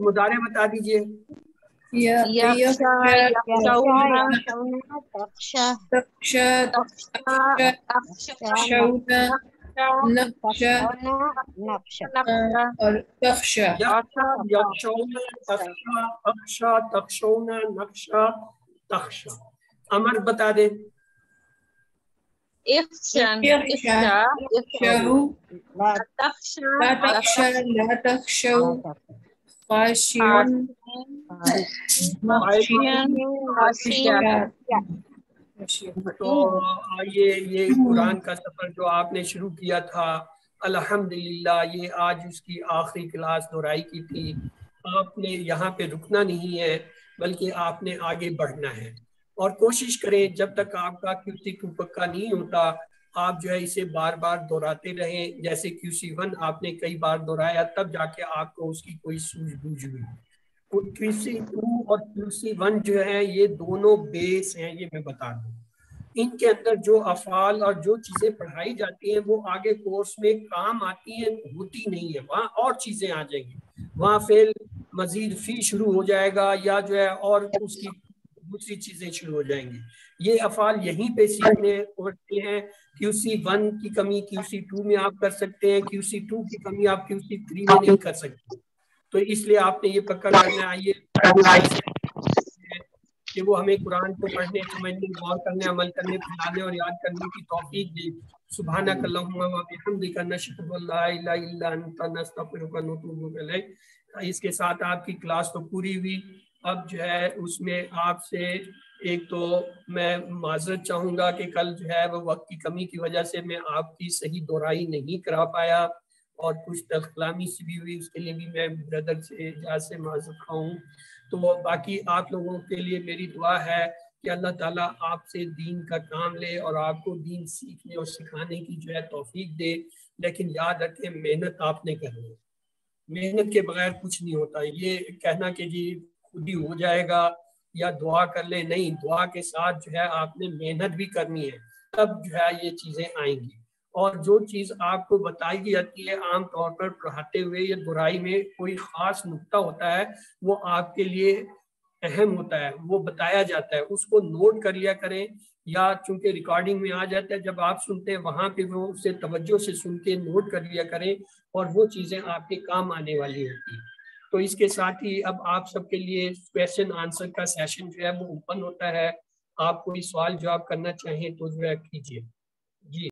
मुदारे बता दीजिए। अमर बता दे। तो आइए ये कुरान का सफर जो आपने शुरू किया था अल्हम्दुलिल्लाह, ये आज उसकी आखिरी क्लास दोहराई की थी। आपने यहाँ पे रुकना नहीं है बल्कि आपने आगे बढ़ना है और कोशिश करें जब तक आपका QC2 पक्का नहीं होता आप जो है इसे बार बार दोहराते रहें। जैसे QC1 आपने कई बार दोहराया तब जाके आपको उसकी कोई सूझबूझ हुई। QC2 और QC1 जो है ये दोनों बेस हैं, ये मैं बता दूं। इनके अंदर जो अफ़ाल और जो चीज़ें पढ़ाई जाती हैं वो आगे कोर्स में काम आती हैं, होती नहीं है, वहाँ और चीज़ें आ जाएंगी, वहाँ फेल मजीद फी शुरू हो जाएगा या जो है और उसकी दूसरी चीज़ें शुरू हो जाएंगी। ये अफ़ाल यहीं पे सीखने पड़ते हैं। QC1 की कमी QC2 में आप कर सकते हैं, QC2 की कमी आप QC3 में नहीं कर सकते, तो इसलिए आपने ये पक्का करना है कि वो हमें कुरान को पढ़ने, समझने, गौर करने, अमल करने, फैलाने और याद करने की तौफीक दे। सुब्हानक अल्लाहुम्मा व बिहम्दिका नशहदु अल्ला इलाहा इल्ला अंता नस्तगफिरुका व नतूबु इलैक। इसके साथ आपकी क्लास तो पूरी हुई। अब जो है उसमें आपसे एक तो मैं माजरत चाहूँगा कि कल जो है वो वक्त की कमी की वजह से मैं आपकी सही दोहराई नहीं करा पाया और कुछ तलखलामी सी भी हुई, उसके लिए भी मैं ब्रदर से इजाज़त से माजरत खाऊँ। तो बाकी आप लोगों के लिए मेरी दुआ है कि अल्लाह ताला आपसे दीन का काम ले और आपको दीन सीखने और सिखाने की जो है तौफीक दे। लेकिन याद रखें मेहनत आपने करनी है, मेहनत के बगैर कुछ नहीं होता। ये कहना कि जी खुद ही हो जाएगा या दुआ कर ले, नहीं, दुआ के साथ जो है आपने मेहनत भी करनी है, तब जो है ये चीज़ें आएंगी। और जो चीज़ आपको बताई जाती है आम तौर पर पढ़ाते हुए या बुराई में कोई ख़ास नुक्ता होता है वो आपके लिए اہم ہوتا ہے وہ بتایا جاتا ہے، اس کو نوٹ کر لیا کریں، یا چونکہ ریکارڈنگ میں آ جاتا ہے جب آپ سنتے ہیں وہاں پہ وہ اسے توجہ سے سن کے نوٹ کر لیا کریں، اور وہ چیزیں آپ کے کام آنے والی ہوتی ہیں۔ تو اس کے ساتھ ہی اب آپ سب کے لیے کویشچن آنسر کا سیشن جو ہے وہ اوپن ہوتا ہے، آپ کوئی سوال جواب کرنا چاہیں تو جو ہے کیجیے۔